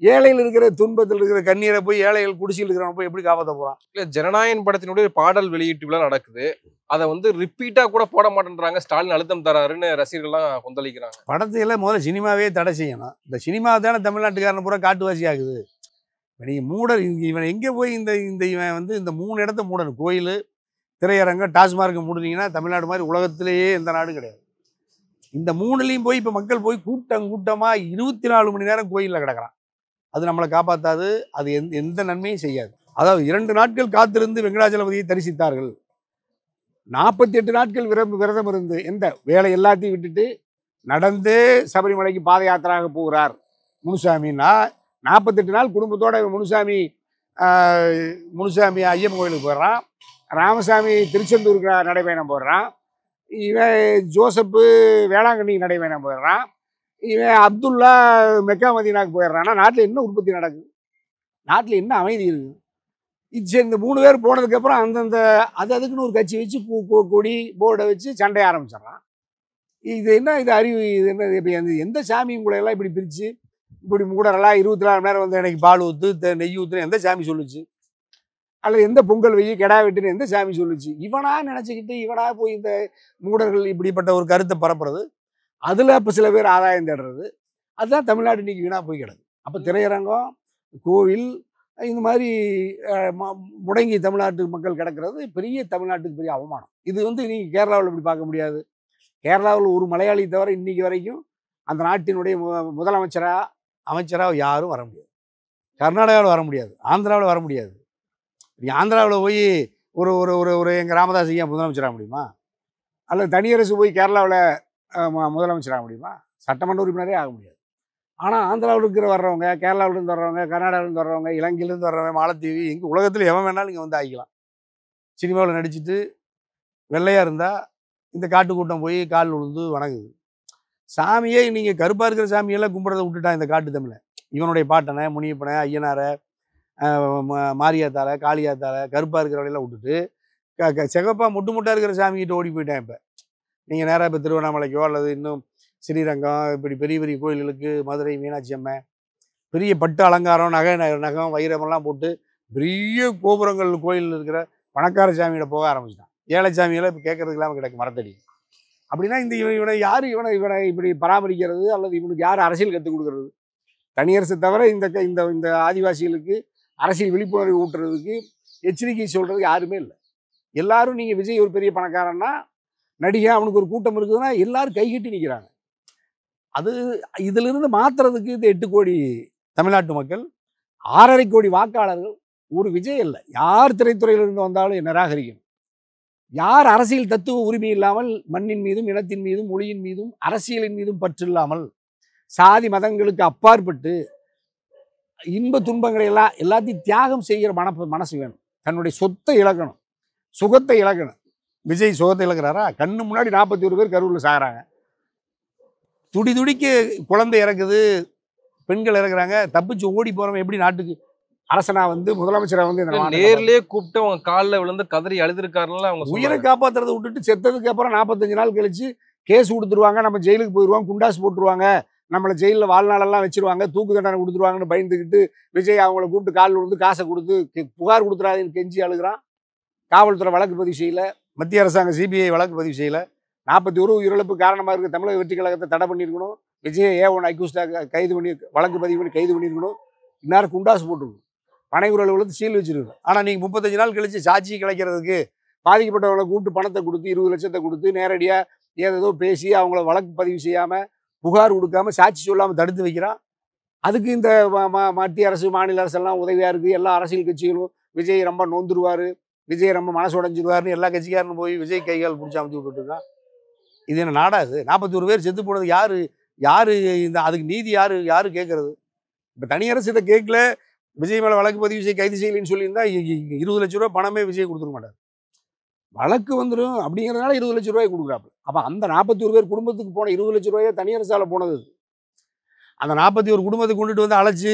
ஏழையில் இருக்கிற துன்பத்தில் இருக்கிற கண்ணீரை போய் ஏழைகள் குடிசையில் இருக்கிறவன் போய் எப்படி காப்பாற்ற போகிறான்? இல்ல ஜனநாயகன் படத்தினுடைய பாடல் வெளியீட்டு விழா நடக்குது. அதை வந்து ரிப்பீட்டா கூட போட மாட்டேன்றாங்க. ஸ்டாலின் அழுத்தம் தராருன்னு ரசிகர்கள்லாம் கொந்தளிக்கிறாங்க. படத்தையில முதல்ல சினிமாவே தடை செய்யணும். இந்த சினிமா தானே தமிழ்நாட்டுக்காரன் பூரா காட்டுவாசி ஆகுது. நீங்கள் மூடர் இவன் எங்கே போய் இவன் வந்து இந்த 3 இடத்த மூடணும். கோயில், திரையரங்கம், டாஸ்மார்க்கை மூடுனீங்கன்னா தமிழ்நாடு மாதிரி உலகத்திலேயே எந்த நாடும் கிடையாது. இந்த 3லையும் போய் இப்போ மக்கள் போய் கூட்டமாக 24 மணி நேரம் கோயிலில் கிடக்கிறான். அது நம்மளை காப்பாற்றாது. அது எந்த நன்மையும் செய்யாது. அதாவது 2 நாட்கள் காத்திருந்து வெங்கடாச்சலபதியை தரிசித்தார்கள். 48 நாட்கள் விரதம் இருந்து எந்த வேலை எல்லாத்தையும் விட்டுட்டு நடந்தே சபரிமலைக்கு பாத யாத்திராக போகிறார் முனுசாமின்னா, 48 நாள் குடும்பத்தோட முனுசாமி ஐயப்பன் கோயிலுக்கு போயிடுறான். ராமசாமி திருச்செந்தூருக்கு நடைபயணம் போடுறான். இவன் ஜோசப்பு வேளாங்கண்ணிக்கு நடைபயணம் போயிடுறான். இவன் அப்துல்லா மெக்கா மதீனாக்கு போயிடுறான்னா நாட்டில் என்ன உற்பத்தி நடக்குது? நாட்டில் என்ன அமைதி இருக்குது? சரி, இந்த 3 பேர் போனதுக்கப்புறம் அந்தந்த அதுக்குன்னு ஒரு கட்சி வச்சு கொடி போர்டை வச்சு சண்டைய ஆரம்பிச்சிடறான். இது என்ன? இது அறிவு? இது என்ன? இப்போ எந்த சாமி உங்களையெல்லாம் இப்படி பிரித்து இப்படி மூடரெல்லாம் 24 மணி நேரம் வந்து எனக்கு பால் ஊற்று நெய் ஊற்றுன்னு எந்த சாமி சொல்லுச்சு? அல்லது எந்த பொங்கல் வெய்ய கெடா வெட்டுன்னு எந்த சாமி சொல்லுச்சு? இவனா நினச்சிக்கிட்டு இவனா போய் இந்த மூடர்கள் இப்படிப்பட்ட ஒரு கருத்தை பரப்புறது, அதில் இப்போ சில பேர் ஆதாயம் தேடுறது, அதுதான் தமிழ்நாடு இன்றைக்கி வீணாக போய் கிடக்கு. அப்போ திரையரங்கம், கோவில் இந்த மாதிரி முடங்கி தமிழ்நாட்டு மக்கள் கிடக்கிறது தமிழ்நாட்டுக்கு பெரிய அவமானம். இது வந்து நீங்கள் கேரளாவில் இப்படி பார்க்க முடியாது. கேரளாவில் ஒரு மலையாளி தவிர இன்றைக்கி வரைக்கும் அந்த நாட்டினுடைய அமைச்சராக யாரும் வர முடியாது. கர்நாடகாவில் வர முடியாது, ஆந்திராவில் வர முடியாது. நீங்கள் ஆந்திராவில் போய் ஒரு ஒரு ஒரு ஒரு எங்கள் ராமதாஸ் ஐயா முதலமைச்சராக முடியுமா? அல்லது தனியரசு போய் கேரளாவில் முதலமைச்சராக முடியுமா? சட்டமன்ற உறுப்பினரே ஆக முடியாது. ஆனால் ஆந்திராவில் வர்றவங்க, கேரளாவிலேருந்து வர்றவங்க, கர்நாடகாவிலேருந்து வர்றவங்க, இலங்கையிலேருந்து வர்றவங்க, மாலத்தீவு, எங்கே உலகத்தில் எவன் வேணாலும் இங்கே வந்து ஆகிக்கலாம். சினிமாவில் நடிச்சுட்டு வெள்ளையாக இருந்தால் இந்த காட்டுக்கூட்டம் போய் கால் விழுந்து வணங்குது. சாமியே நீங்கள் கருப்பாக இருக்கிற சாமியெல்லாம் கும்பிட்றதை விட்டுட்டான் இந்த காட்டு தமிழை. இவனுடைய பாட்டனை, முனியப்பனை, ஐயனாரை, மாரியாத்தால, காளியாத்தால, கருப்பாக இருக்கிறவளையெல்லாம் விட்டுட்டு சிகப்பாக முட்டாக இருக்கிற சாமிக்கிட்ட ஓடி போயிட்டேன். இப்போ நீங்கள் நேராக இப்போ திருவண்ணாமலைக்கோ அல்லது இன்னும் ஸ்ரீரங்கம் இப்படி பெரிய பெரிய கோயில்களுக்கு, மதுரை மீனாட்சி அம்மை, பெரிய பட்டு அலங்காரம், நகம் வைரமெல்லாம் போட்டு பெரிய கோபுரங்கள் கோயில் இருக்கிற பணக்கார சாமியிட போக ஆரம்பிச்சிட்டான். ஏழை சாமியெல்லாம் இப்போ கேட்கறதுக்கு இல்லாமல் கிடக்கு மரத்தடி. அப்படின்னா இவனை யார் இவனை இப்படி பராமரிக்கிறது? அல்லது இவனுக்கு யார் அரசியல் கற்றுக் கொடுக்கறது? தனியரசு தவிர இந்த ஆதிவாசிகளுக்கு அரசியல் விழிப்புணர்வு ஊட்டுறதுக்கு, எச்சரிக்கை சொல்கிறதுக்கு யாருமே இல்லை. எல்லாரும் நீங்கள் விஜய் ஒரு பெரிய பணக்காரன்னா, நடிகை அவனுக்கு ஒரு கூட்டம் இருக்குதுன்னா எல்லாரும் கைகட்டி நிற்கிறாங்க. இதிலிருந்து மாற்றுறதுக்கு இந்த 8 கோடி தமிழ்நாட்டு மக்கள், 6.5 கோடி வாக்காளர்கள் ஒரு விஜய் இல்லை, யார் திரைத்துறையிலிருந்து வந்தாலும் நிராகரிக்கணும். யார் அரசியல் தத்துவ உரிமை இல்லாமல் மண்ணின் மீதும், இனத்தின் மீதும், மொழியின் மீதும், அரசியலின் மீதும் பற்று இல்லாமல், சாதி மதங்களுக்கு அப்பாற்பட்டு இன்ப துன்பங்களை எல்லாத்தையும் தியாகம் செய்கிற மனசு வேணும். தன்னுடைய சொத்தை இழக்கணும், சுகத்தை இழக்கணும். விஜய் சுகத்தை இழக்கிறாரா? கண்ணு முன்னாடி 41 பேர் கரூரில் சாகிறாங்க. துடிக்க குழந்தை இறக்குது, பெண்கள் இறக்குறாங்க. தப்பிச்சு ஓடி போறவன் எப்படி நாட்டுக்கு அரசனா வந்து முதலமைச்சரை வந்து நேர்லயே கூப்பிட்டு அவங்க காலில் விழுந்து கதறி அழுதுருக்காருல. அவங்க உயிரை காப்பாற்றுறதை விட்டுட்டு செத்ததுக்கு அப்புறம் 45 நாள் கழிச்சு கேஸ் கொடுத்துருவாங்க, நம்ம ஜெயிலுக்கு போயிடுவாங்க, குண்டாஸ் போட்டுருவாங்க, நம்மளை ஜெயிலில் வாழ்நாளெல்லாம் வச்சிருவாங்க, தூக்கு தண்டனை கொடுத்துருவாங்கன்னு பயந்துக்கிட்டு விஜய் அவங்கள கூப்பிட்டு காலில் விழுந்து காசை கொடுத்து புகார் கொடுத்துறாதுன்னு கெஞ்சி அழுகிறான். காவல்துறை வழக்கு பதிவு செய்யலை, மத்திய அரசாங்கம் சிபிஐ வழக்கு பதிவு செய்யலை. 41 உயிரிழப்பு காரணமாக இருக்க தமிழக வெற்றி கழகத்தை தடை பண்ணியிருக்கணும். விஜய் A1 அக்யூஸ்டாக கைது பண்ணி வழக்கு பதிவு பண்ணி கைது பண்ணியிருக்கணும். இந்நேரம் குண்டாசு போட்டிருக்கணும், பனைக்குரல் விழுந்து சீல் வச்சிருக்கணும். ஆனால் நீங்கள் 35 நாள் கழிச்சு சாட்சி கிடைக்கிறதுக்கு பாதிக்கப்பட்டவங்களை கூப்பிட்டு பணத்தை கொடுத்து 20 லட்சத்தை கொடுத்து நேரடியாக ஏதோ பேசி அவங்கள வழக்கு பதிவு செய்யாமல், புகார் கொடுக்காம, சாட்சி சொல்லாமல் தடுத்து வைக்கிறான். அதுக்கு இந்த மத்திய அரசு, மாநில அரசெல்லாம் உதவியாக இருக்குது. எல்லா அரசியல் கட்சிகளும் விஜய் ரொம்ப நொந்துருவார், விஜய் ரொம்ப மனசு உடஞ்சிருவார்னு எல்லா கட்சிக்காரனும் போய் விஜய் கைகால் பிடிச்சி அமைச்சு விட்டுருக்கான். இது என்ன நாடா? இது 41 பேர் செத்து போனது யாரு அதுக்கு நீதி யாரு கேட்கறது? இப்போ தனியரசு இதை கேட்கல, விஜய் மேலே வழக்கு பதிவு செய்ய கைது செய்யலைன்னு சொல்லியிருந்தா 20 லட்ச ரூபா பணமே விஜய் கொடுத்துருக்க மாட்டார். வழக்கு வந்துடும் அப்படிங்கிறதுனால 20 லட்ச ரூபாய் கொடுக்குறாப்புல. அப்போ அந்த 41 பேர் குடும்பத்துக்கு போன 20 லட்ச ரூபாயை தனியரசால போனது. அந்த 41 குடும்பத்தை கொண்டுட்டு வந்து அழைச்சி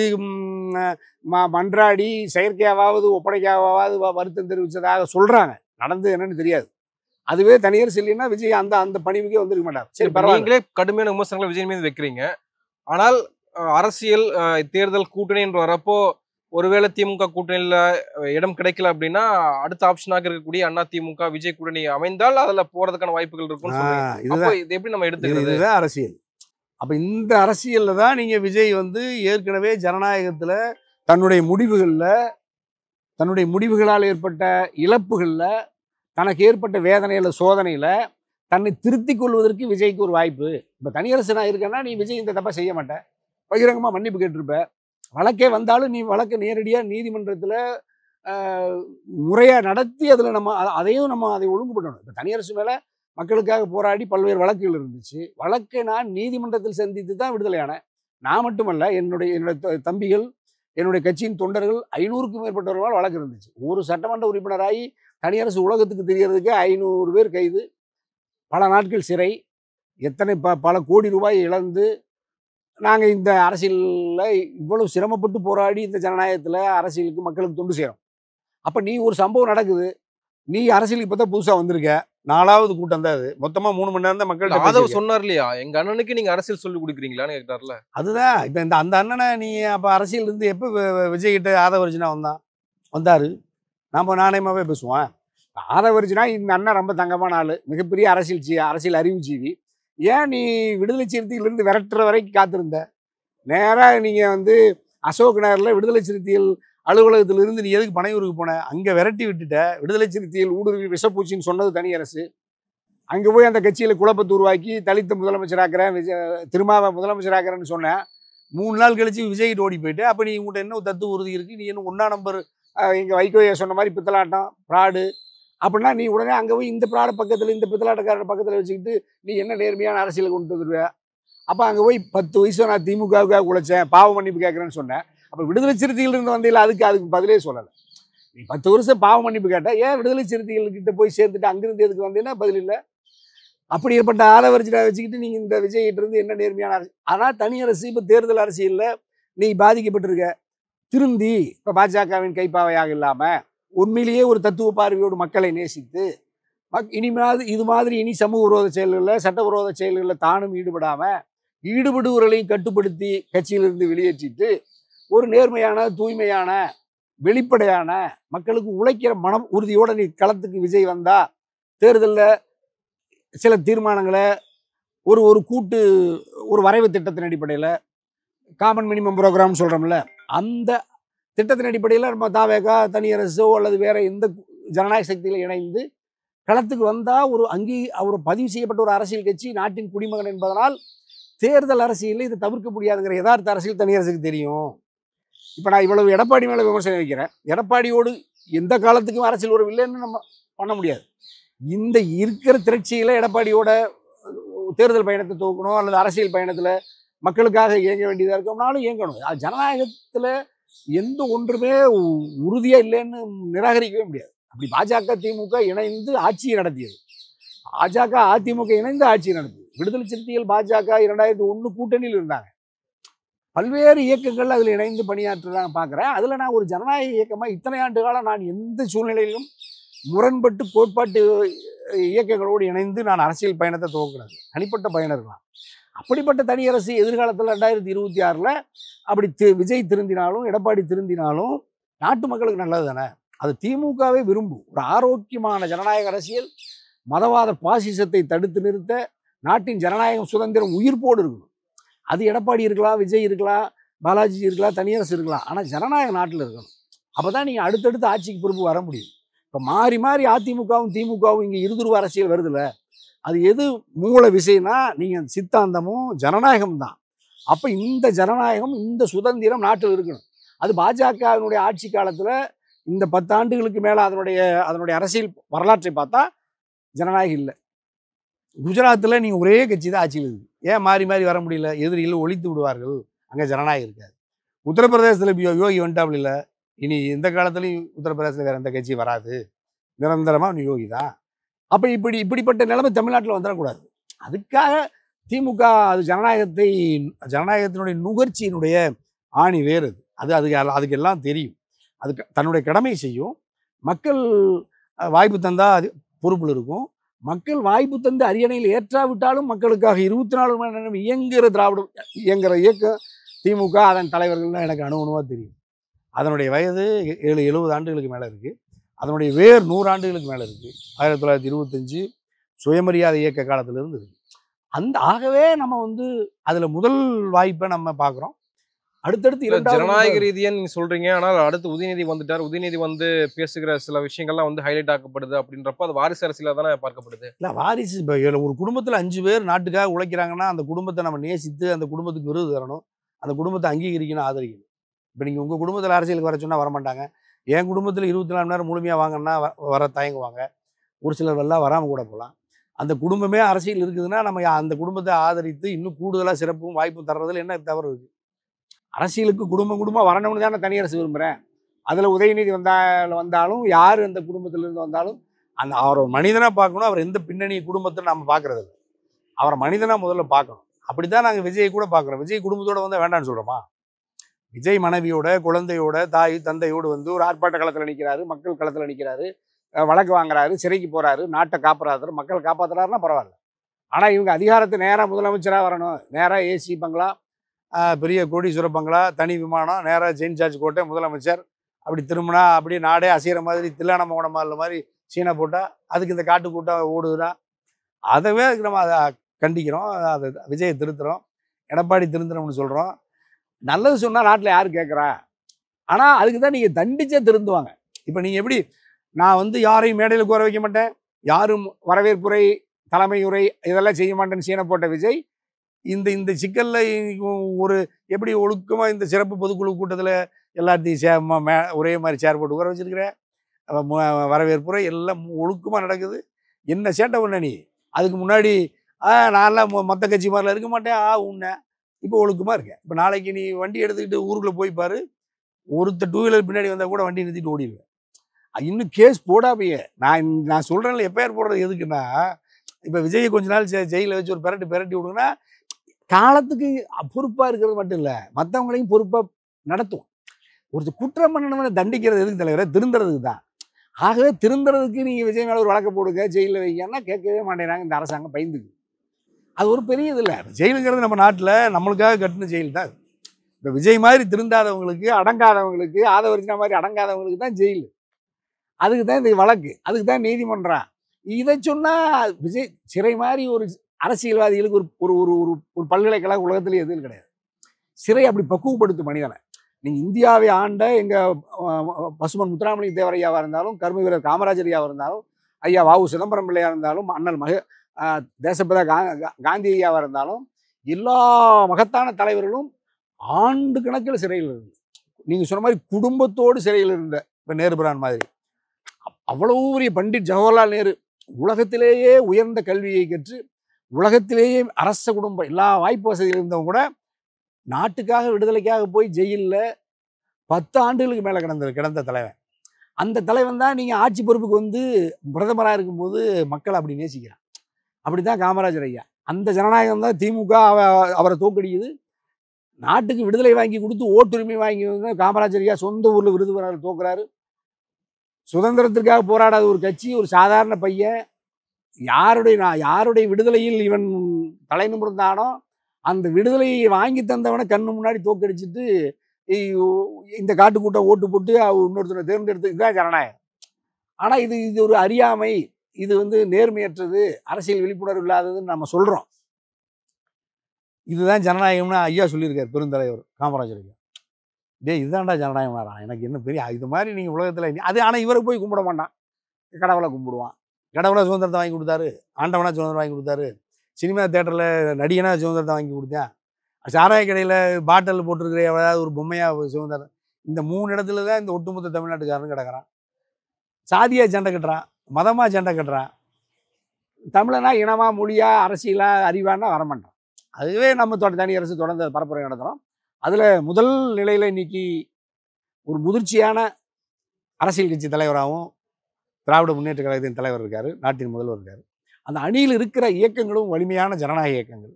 மன்றாடி செயற்கையாவது ஒப்படைக்காவது வருத்தம் தெரிவித்ததாக சொல்கிறாங்க. நடந்து என்னன்னு தெரியாது. அதுவே தனியரசு இல்லைன்னா விஜய் அந்த அந்த பணிவுக்கே வந்திருக்க மாட்டார். சரி, பரவாயில்ல. நீங்களே கடுமையான விமர்சனங்களை விஜய் மீது வைக்கிறீங்க. ஆனால் அரசியல் தேர்தல் கூட்டணின்ற வரப்போ ஒருவேளை திமுக கூட்டணியில இடம் கிடைக்கல அப்படின்னா அடுத்த ஆப்ஷனாக இருக்கக்கூடிய அண்ணா திமுக விஜய் கூட்டணி அமைந்தால் அதுல போறதுக்கான வாய்ப்புகள் இருக்கும்னு சொல்றீங்க. அப்போ இது எப்படி நம்ம எடுத்துக்கிறது? இதுதான் அரசியல். அப்ப இந்த அரசியல்ல தான் நீங்க விஜய் வந்து ஏற்கனவே ஜனநாயகத்துல தன்னுடைய முடிவுகளால் ஏற்பட்ட இழப்புகள்ல தனக்கு ஏற்பட்ட வேதனையில சோதனையில தன்னை திருத்திக் கொள்வதற்கு விஜய்க்கு ஒரு வாய்ப்பு. இப்ப தனியரசு நான் இருக்கேன்னா நீ விஜய் இந்த தப்பா செய்ய மாட்டேன், பகிரங்கமா மன்னிப்பு கேட்டிருப்ப. வழக்கே வந்தாலும் நீ வழக்கை நேரடியாக நீதிமன்றத்தில் முறையாக நடத்தி அதில் நம்ம அதை ஒழுங்குபடணும். இப்போ தனியரசு மேலே மக்களுக்காக போராடி பல்வேறு வழக்குகள் இருந்துச்சு. வழக்கை நான் நீதிமன்றத்தில் சந்தித்து தான் விடுதலையானேன். நான் மட்டுமல்ல, என்னுடைய தம்பிகள், என்னுடைய கட்சியின் தொண்டர்கள் 500க்கும் மேற்பட்டவர்களால் வழக்கு இருந்துச்சு. ஒரு சட்டமன்ற உறுப்பினராகி தனியரசு உலகத்துக்கு தெரியறதுக்கு 500 பேர் கைது, பல நாட்கள் சிறை, எத்தனை பல கோடி ரூபாய் இழந்து நாங்கள் இந்த அரசியலில் இவ்வளவு சிரமப்பட்டு போராடி இந்த ஜனநாயகத்தில் அரசியலுக்கு மக்களுக்கு தொண்டு செய்கிறோம். அப்போ நீ ஒரு சம்பவம் நடக்குது, நீ அரசியலுக்கு இப்போ தான் புதுசாக வந்திருக்க, 4வது கூட்டம் தான் அது, மொத்தமாக 3 மணி நேரம் தான் மக்கள். ஆதவ் சொன்னார் இல்லையா, எங்கள் அண்ணனுக்கு நீங்கள் அரசியல் சொல்லி கொடுக்குறீங்களான்னு கேட்டார்ல. அதுதான் இப்போ அந்த அண்ணனை நீ அப்போ அரசியல் இருந்து எப்போ விஜய்கிட்ட ஆதவர்ஜினா வந்தார், நாணயமாகவே பேசுவான். ஆதவர்ஜினா இந்த அண்ணன் ரொம்ப தங்கமான ஆள், மிகப்பெரிய அரசியல் அறிவுஜீவி. ஏன் நீ விடுதலை சிறுத்தையிலிருந்து விரட்டுற வரைக்கும் காத்திருந்த? நேராக நீங்கள் வந்து அசோக் நகரில் விடுதலை சிறுத்தைகள் அலுவலகத்திலிருந்து நீ எதுக்கு பனையூருக்கு போன? அங்கே விரட்டி விட்டுட்ட. விடுதலை சிறுத்தைகள் ஊடுருவி விஷப்பூச்சின்னு சொன்னது தனியரசு. அங்கே போய் அந்த கட்சியில் குழப்பத்தை உருவாக்கி தலித்த முதலமைச்சராக்கிறேன், திருமாவை முதலமைச்சராக்கிறேன்னு சொன்னேன். 3 நாள் கழிச்சு விஜய்கிட்ட ஓடி போயிட்டு, அப்போ நீ உங்கள்கிட்ட என்ன தத்து உறுதி இருக்குது? நீ என்ன 1ஆம் நம்பர் எங்கள் வைகோயை சொன்ன மாதிரி பித்தலாட்டம் ஃப்ராடு அப்படின்னா நீ உடனே அங்கே போய் இந்த ப்ராட பக்கத்தில் இந்த பித்தலாட்டக்காரர் பக்கத்தில் வச்சுக்கிட்டு நீ என்ன நேர்மையான அரசியலை கொண்டு வந்துடுவ? அப்போ அங்கே போய் 10 வயசு நான் திமுகவுக்காக உழைச்சேன், பாவ மன்னிப்பு கேட்குறேன்னு சொன்னேன். அப்போ விடுதலை சிறுத்தைகளிலிருந்து வந்தீங்களா? அதுக்கு பதிலே சொல்லலை. நீ 10 வருஷம் பாவ மன்னிப்பு கேட்டால் ஏன் விடுதலை சிறுத்தைகள்கிட்ட போய் சேர்ந்துட்டு அங்கிருந்து எதுக்கு வந்தீங்கன்னா பதில் இல்லை. அப்படி ஏற்பட்ட ஆதவர்ஜினா வச்சுக்கிட்டு நீங்கள் இந்த விஜய்கிட்ட இருந்து என்ன நேர்மையான அரசியல்? ஆனால் தனியரசு இப்போ தேர்தல் அரசியலில் நீ பாதிக்கப்பட்டிருக்க. திருந்தி இப்போ பாஜகவின் கைப்பாவையாக இல்லாமல் உண்மையிலேயே ஒரு தத்துவ பார்வையோடு மக்களை நேசித்து இனிமேல் இது மாதிரி இனி சமூக விரோத செயல்களில் சட்டவிரோத செயல்களில் தானும் ஈடுபடாமல் ஈடுபடுவர்களையும் கட்டுப்படுத்தி கட்சியிலிருந்து வெளியேற்றிட்டு ஒரு நேர்மையான, தூய்மையான, வெளிப்படையான, மக்களுக்கு உழைக்கிற மனம் உறுதியோடு நீ களத்துக்கு விஜய் வந்தா தேர்தலில் சில தீர்மானங்களை ஒரு கூட்டு ஒரு வரைவு திட்டத்தின் அடிப்படையில் காமன் மினிமம் ப்ரோக்ராம்னு சொல்கிறோம்ல, அந்த திட்டத்தின் அடிப்படையில் நம்ம தாவேகா தனியரசோ அல்லது வேற எந்த ஜனநாயக சக்தியில் இணைந்து களத்துக்கு வந்தால் ஒரு பதிவு செய்யப்பட்ட ஒரு அரசியல் கட்சி நாட்டின் குடிமகன் என்பதனால் தேர்தல் அரசியலில் இதை தவிர்க்க முடியாதுங்கிற யதார்த்த அரசியல் தனியரசுக்கு தெரியும். இப்போ நான் இவ்வளவு எடப்பாடி மேலே விமர்சனம் வைக்கிறேன். எடப்பாடியோடு எந்த காலத்துக்கும் அரசியல் உறவு இல்லைன்னு நம்ம பண்ண முடியாது. இந்த இருக்கிற திரட்சியில் எடப்பாடியோட தேர்தல் பயணத்தை துவக்கணும் அல்லது அரசியல் பயணத்தில் மக்களுக்காக இயங்க வேண்டியதாக இருக்கோம்னாலும் இயங்கணும். ஜனநாயகத்தில் எந்த ஒன்றுமே உறுதியாக இல்லைன்னு நிராகரிக்கவே முடியாது. அப்படி பாஜக திமுக இணைந்து ஆட்சியை நடத்தியது, பாஜக அதிமுக இணைந்து ஆட்சியை நடத்தியது. விடுதலை சிறுத்தைகள் பாஜக 2001 கூட்டணியில் இருந்தாங்க. பல்வேறு இயக்கங்கள் அதில் இணைந்து பணியாற்றுறாங்க பார்க்குறேன். அதில் நான் ஒரு ஜனநாயக இயக்கமாக இத்தனை ஆண்டு காலம் நான் எந்த சூழ்நிலையிலும் முரண்பட்டு கோட்பாட்டு இயக்கங்களோடு இணைந்து நான் அரசியல் பயணத்தை துவக்கினது தனிப்பட்ட பயணம் இருக்கலாம். அப்படிப்பட்ட தனியரசு எதிர்காலத்தில் 2026 அப்படி விஜய் திருந்தினாலும் எடப்பாடி திருந்தினாலும் நாட்டு மக்களுக்கு நல்லது தானே. அது திமுகவே விரும்பும். ஒரு ஆரோக்கியமான ஜனநாயக அரசியல், மதவாத பாசிசத்தை தடுத்து நிறுத்த நாட்டின் ஜனநாயகம் சுதந்திரம் உயிர்ப்போடு இருக்கணும். அது எடப்பாடி இருக்கலாம், விஜய் இருக்கலாம், பாலாஜி இருக்கலாம், தனியரசு இருக்கலாம். ஆனால் ஜனநாயக நாட்டில் இருக்கணும். அப்போ தான் நீங்கள் அடுத்தடுத்து ஆட்சிக்கு பொறுப்பு வர முடியும். இப்போ மாறி மாறி அதிமுகவும் திமுகவும் இங்கே இருதுருவ அரசியல் வருதுல்ல, அது எது மூல விஷயம்னா நீங்கள் சித்தாந்தமும் ஜனநாயகம் தான். அப்போ இந்த ஜனநாயகம், இந்த சுதந்திரம் நாட்டில் இருக்கணும். அது பாஜகவினுடைய ஆட்சி காலத்தில் இந்த 10 ஆண்டுகளுக்கு மேலே அதனுடைய அரசியல் வரலாற்றை பார்த்தா ஜனநாயகம் இல்லை. குஜராத்தில் நீங்கள் ஒரே கட்சி தான் ஆட்சியில் இருக்குது. ஏன் மாறி மாறி வர முடியல? எதிரிகள் ஒழித்து விடுவார்கள், அங்கே ஜனநாயகம் இருக்காது. உத்தரப்பிரதேசத்தில் இப்போ யோகி வந்துட்டாப்புல இல்லை, இனி எந்த காலத்துலையும் உத்தரப்பிரதேசத்தில் வேறு எந்த கட்சி வராது, நிரந்தரமாக யோகி தான். அப்போ இப்படிப்பட்ட நிலைமை தமிழ்நாட்டில் வந்துடக்கூடாது. அதுக்காக திமுக அது ஜனநாயகத்தினுடைய நுகர்ச்சியினுடைய ஆணி வேறு அது அதுக்கு எல்லாம் தெரியும். அதுக்கு தன்னுடைய கடமை செய்யும். மக்கள் வாய்ப்பு தந்தால் அது பொறுப்பில் இருக்கும். மக்கள் வாய்ப்பு தந்து அரியணையில் ஏற்றாவிட்டாலும் மக்களுக்காக 24 மணி நேரம் இயங்குகிற இயக்கம் திமுக, அதன் தலைவர்கள்லாம் எனக்கு அணுவணுவாக தெரியும். அதனுடைய வயது 70 ஆண்டுகளுக்கு மேலே இருக்குது. அதனுடைய வேர் 100 ஆண்டுகளுக்கு மேலே இருக்குது. 1925 சுயமரியாதை இயக்க காலத்திலிருந்து இருக்குது. ஆகவே நம்ம அதில் முதல் வாய்ப்பை நம்ம பார்க்குறோம். அடுத்தடுத்து ஜனநாயக ரீதியா நீங்க சொல்றீங்க. ஆனால் அடுத்து உதயநிதி வந்துட்டார். உதயநிதி பேசுகிற சில விஷயங்கள்லாம் ஹைலைட் ஆக்கப்படுது அப்படின்றப்ப அது வாரிசு அரசியலா தானே பார்க்கப்படுது. இல்லை, வாரிசு இப்போ ஒரு குடும்பத்தில் 5 பேர் நாட்டுக்காக உழைக்கிறாங்கன்னா அந்த குடும்பத்தை நம்ம நேசித்து அந்த குடும்பத்துக்கு விருது தரணும், அந்த குடும்பத்தை அங்கீகரிக்கணும், ஆதரிக்கணும். இப்போ நீங்கள் உங்கள் குடும்பத்தில் அரசியலுக்கு வர சொன்னால் வரமாட்டாங்க. என் குடும்பத்தில் 24 மணி நேரம் முழுமையாக வாங்கன்னா வர தயங்குவாங்க. ஒரு சிலர் எல்லாம் வராமல் கூட போகலாம். அந்த குடும்பமே அரசியல் இருக்குதுன்னா நம்ம அந்த குடும்பத்தை ஆதரித்து இன்னும் கூடுதலாக சிறப்பும் வாய்ப்பும் தர்றதுல என்ன தவறு இருக்குது? அரசியலுக்கு குடும்பமாக வரணும்னு தான் நான் தனியரசு விரும்புகிறேன். அதில் உதயநிதி வந்தாலும் யார் அந்த குடும்பத்திலேருந்து வந்தாலும் அவர் ஒரு மனிதனாக பார்க்கணும். அவர் எந்த பின்னணி குடும்பத்தை நம்ம பார்க்குறது இல்லை, அவரை மனிதனாக முதல்ல பார்க்கணும். அப்படி தான் நாங்கள் விஜயை கூட பார்க்குறோம். விஜய் குடும்பத்தோடு வந்தால் வேண்டான்னு சொல்கிறோமா? விஜய் மனைவியோட, குழந்தையோட, தாய் தந்தையோடு ஒரு ஆர்ப்பாட்ட களத்தில் நிற்கிறாரு, மக்கள் களத்தில் நிற்கிறாரு, வழக்கு வாங்குறாரு, சிறைக்கு போகிறாரு, நாட்டை காப்பாற்றுறாரு, மக்கள் காப்பாற்றுறாருன்னா பரவாயில்ல. ஆனால் இவங்க அதிகாரத்தை நேராக முதலமைச்சராக வரணும், நேராக ஏசி பங்களா, பெரிய கோடீஸ்வர பங்களா, தனி விமானம், நேராக செயின்ட் ஜார்ஜ் கோட்டை, முதலமைச்சர், அப்படி திரும்பினா அப்படியே நாடே அசைகிற மாதிரி தில்லான மோகனமாரில் மாதிரி சீனை போட்டால் அதுக்கு இந்த காட்டு கூட்டம் ஓடுதுன்னா அதவே அதுக்கு நம்ம அதை கண்டிக்கிறோம். அதை விஜயை திருத்துறோம், எடப்பாடி திருந்துறோம்னு சொல்கிறோம். நல்லது சொன்னால் நாட்டில் யார் கேட்குறா? ஆனால் அதுக்கு தான் நீங்கள் தண்டிச்சே திருந்துவாங்க. இப்போ நீங்கள் எப்படி, நான் யாரையும் மேடையில் கூற வைக்க மாட்டேன், யாரும் வரவேற்புரை, தலைமையுரை இதெல்லாம் செய்ய மாட்டேன்னு சீனை போட்ட விஜய் இந்த சிக்கலில் ஒரு எப்படி ஒழுக்கமாக இந்த சிறப்பு பொதுக்குழு கூட்டத்தில் எல்லாத்தையும் ஒரே மாதிரி சேர் போட்டு உட்கார வச்சிருக்கிறேன். வரவேற்புரை எல்லாம் ஒழுக்கமாக நடக்குது. என்ன சேட்டை பண்ண நீ? அதுக்கு முன்னாடி நான்லாம் மற்ற கட்சி மாதிரிலாம் இருக்க மாட்டேன், உன்னை இப்போ ஒழுக்கமாக இருக்கேன். இப்போ நாளைக்கு நீ வண்டி எடுத்துக்கிட்டு ஊருக்குள்ளே போய்ப்பார், ஒருத்தர் 2 வீலர் பின்னாடி வந்தால் கூட வண்டி நிறுத்திட்டு ஓடிடுவேன். இன்னும் கேஸ் போடாமையே நான் சொல்கிறேன்ல, எஃப்ஐஆர் போடுறது எதுக்குன்னா, இப்போ விஜய் கொஞ்ச நாள் ஜெயிலில் வச்சு ஒரு பெரட்டி விடுங்கன்னா காலத்துக்கு பொறுப்பாக இருக்கிறது மட்டும் இல்லை, மற்றவங்களையும் பொறுப்பாக நடத்தும். ஒருத்தர் குற்றம் பண்ணணும்னு தண்டிக்கிறது எதுக்கு தலைவரை? திருந்துறதுக்கு தான். ஆகவே திருந்துறதுக்கு நீங்கள் விஜய் மேலே ஒரு வழக்கு போடுங்க, ஜெயிலில் வைங்கன்னா கேட்கவே மாட்டேங்கிறாங்க இந்த அரசாங்கம், பயந்துக்கு. அது ஒரு பெரிய இது இல்லை. ஜெயிலுங்கிறது நம்ம நாட்டில் நம்மளுக்காக கட்டின ஜெயில் தான். இப்போ விஜய் மாதிரி திருந்தாதவங்களுக்கு, அடங்காதவங்களுக்கு, ஆதவரிச்சினா மாதிரி அடங்காதவங்களுக்கு தான் ஜெயில். அதுக்கு தான் இந்த வழக்கு, அதுக்கு தான் நீதிமன்றம். இதை சொன்னால் விஜய் சிறை மாதிரி ஒரு அரசியல்வாதிகளுக்கு ஒரு ஒரு ஒரு பல்கலைக்கழக உலகத்திலே எதுவும் கிடையாது. சிறை அப்படி பக்குவப்படுத்தும் மனிதனை. நீங்கள் இந்தியாவை ஆண்ட எங்கள் பசுமன் முத்துராமலிங்க தேவரையாவாக இருந்தாலும், கர்ம வீரர் காமராஜர் ஐயாவாக இருந்தாலும், ஐயா வாவு சிதம்பரம் பிள்ளையாக இருந்தாலும், அண்ணல் தேசப்பிதா காந்தி ஐயாவாக இருந்தாலும், எல்லா மகத்தான தலைவர்களும் ஆண்டு கணக்கில் சிறையில் இருந்து, நீங்கள் சொன்ன மாதிரி குடும்பத்தோடு சிறையில் இருந்த, இப்போ நேருபிரான் மாதிரி அவ்வளவு பெரிய பண்டிட் ஜவஹர்லால் நேரு உலகத்திலேயே உயர்ந்த கல்வியை கற்று உலகத்திலேயே அரச குடும்பம் எல்லா வாய்ப்பு வசதியில் இருந்தவங்க கூட நாட்டுக்காக விடுதலைக்காக போய் ஜெயிலில் 10 ஆண்டுகளுக்கு மேலே கிடந்த தலைவன். அந்த தலைவன் தான் நீங்கள் ஆட்சி பொறுப்புக்கு பிரதமராக இருக்கும்போது மக்கள் அப்படி நேசிக்கிறான். அப்படி தான் காமராஜர் ஐயா. அந்த ஜனநாயகம் தான் திமுக அவரை தோக்கடிக்குது. நாட்டுக்கு விடுதலை வாங்கி கொடுத்து ஓட்டுரிமை வாங்கி காமராஜர் ஐயா சொந்த ஊரில் விருதுநகர் தோக்குறாரு. சுதந்திரத்திற்காக போராடாத ஒரு கட்சி, ஒரு சாதாரண பையன், யாருடைய விடுதலையில் இவன் தலை நிமிர்ந்தானோ அந்த விடுதலையை வாங்கி தந்தவனை கண்ணு முன்னாடி தோக்கடிச்சிட்டு இந்த காட்டுக்கூட்டம் ஓட்டு போட்டு இன்னொருத்தனை தேர்ந்தெடுத்து, இதுதான் ஜனநாயகம். ஆனால் இது ஒரு அறியாமை, இது நேர்மையற்றது, அரசியல் விழிப்புணர்வு இல்லாததுன்னு நம்ம சொல்கிறோம். இதுதான் ஜனநாயகம்னு ஐயா சொல்லியிருக்கார் பெருந்தலைவர் காமராஜர் ஐயா. இதுதான்டா ஜனநாயகம் வேறான், எனக்கு என்ன பெரிய இது மாதிரி நீங்கள் உலகத்தில் அது. ஆனால் இவரை போய் கும்பிட மாட்டான், கடவுளை கும்பிடுவான். கடவுளை சுதந்திரத்தை வாங்கி கொடுத்தாரு, ஆண்டவனா சுதந்திரம் வாங்கி கொடுத்தாரு, சினிமா தேட்டரில் நடிகனா சுதந்திரத்தை வாங்கி கொடுத்தேன், சாராய கடையில் பாட்டில் போட்டிருக்கிற ஏதாவது ஒரு பொம்மையாக சுதந்திரம். இந்த 3 இடத்துல தான் இந்த ஒட்டுமொத்த தமிழ்நாட்டுக்காரன் கிடக்கிறான். சாதியாக சண்டை கட்டுறான், மதமாக சண்டை கட்டுறான். தமிழனா இனமா, மொழியா, அரசியலா, அறிவானா வரமாட்டான். அதுவே நம்ம தனி அரசு தொடர்ந்து பரப்புரை நடத்துகிறோம். அதில் முதல் நிலையில் இன்னைக்கு ஒரு முதிர்ச்சியான அரசியல் கட்சி தலைவராகவும் திராவிட முன்னேற்ற கழகத்தின் தலைவர் இருக்கார், நாட்டின் முதல்வர் இருக்கார். அந்த அணியில் இருக்கிற இயக்கங்களும் வலிமையான ஜனநாயக இயக்கங்கள்.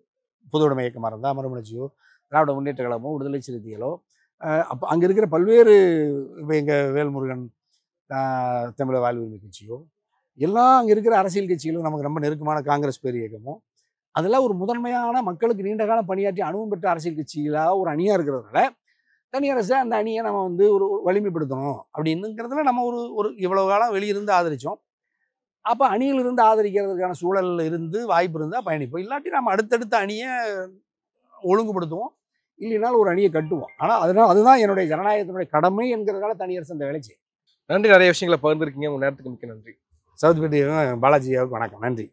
பொதுவுடைமை இயக்கமாக இருந்தால் மறுமலர்ச்சியோ, திராவிட முன்னேற்ற கழகமோ, விடுதலை சிறுத்தைகளோ, அப்போ அங்கே இருக்கிற பல்வேறு இப்போ எங்கள் வேல்முருகன் தமிழக வாழ்வுரிமை கட்சியோ, எல்லாம் அங்கே இருக்கிற அரசியல் கட்சிகளும் நமக்கு ரொம்ப நெருக்கமான காங்கிரஸ் பேர் இயக்கமோ, அதெல்லாம் ஒரு முதன்மையான மக்களுக்கு நீண்ட காலம் பணியாற்றி அனுபவம் பெற்ற அரசியல் கட்சிகளாக ஒரு அணியாக இருக்கிறதுனால தனியரசு அந்த அணியை நம்ம வந்து ஒரு வலிமைப்படுத்தணும் அப்படின்னுங்கிறதுல நம்ம ஒரு இவ்வளவு காலம் வெளியிருந்து ஆதரித்தோம். அப்போ அணியிலிருந்து ஆதரிக்கிறதுக்கான சூழல் இருந்து வாய்ப்பு இருந்தால் பயணிப்போம். இல்லாட்டி நம்ம அடுத்தடுத்த அணியை ஒழுங்குபடுத்துவோம், இல்லைனாலும் ஒரு அணியை கட்டுவோம். ஆனால் அதுதான் என்னுடைய ஜனநாயகத்தினுடைய கடமை என்கிறதுனால தனியரசு அந்த வேலை செய்யும். நன்றி, நிறைய விஷயங்களை பகிர்ந்துருக்கீங்க. உங்க நேரத்துக்கு மிக்க நன்றி. சவுத்பேட்டை பாலாஜியாவுக்கு வணக்கம். நன்றி.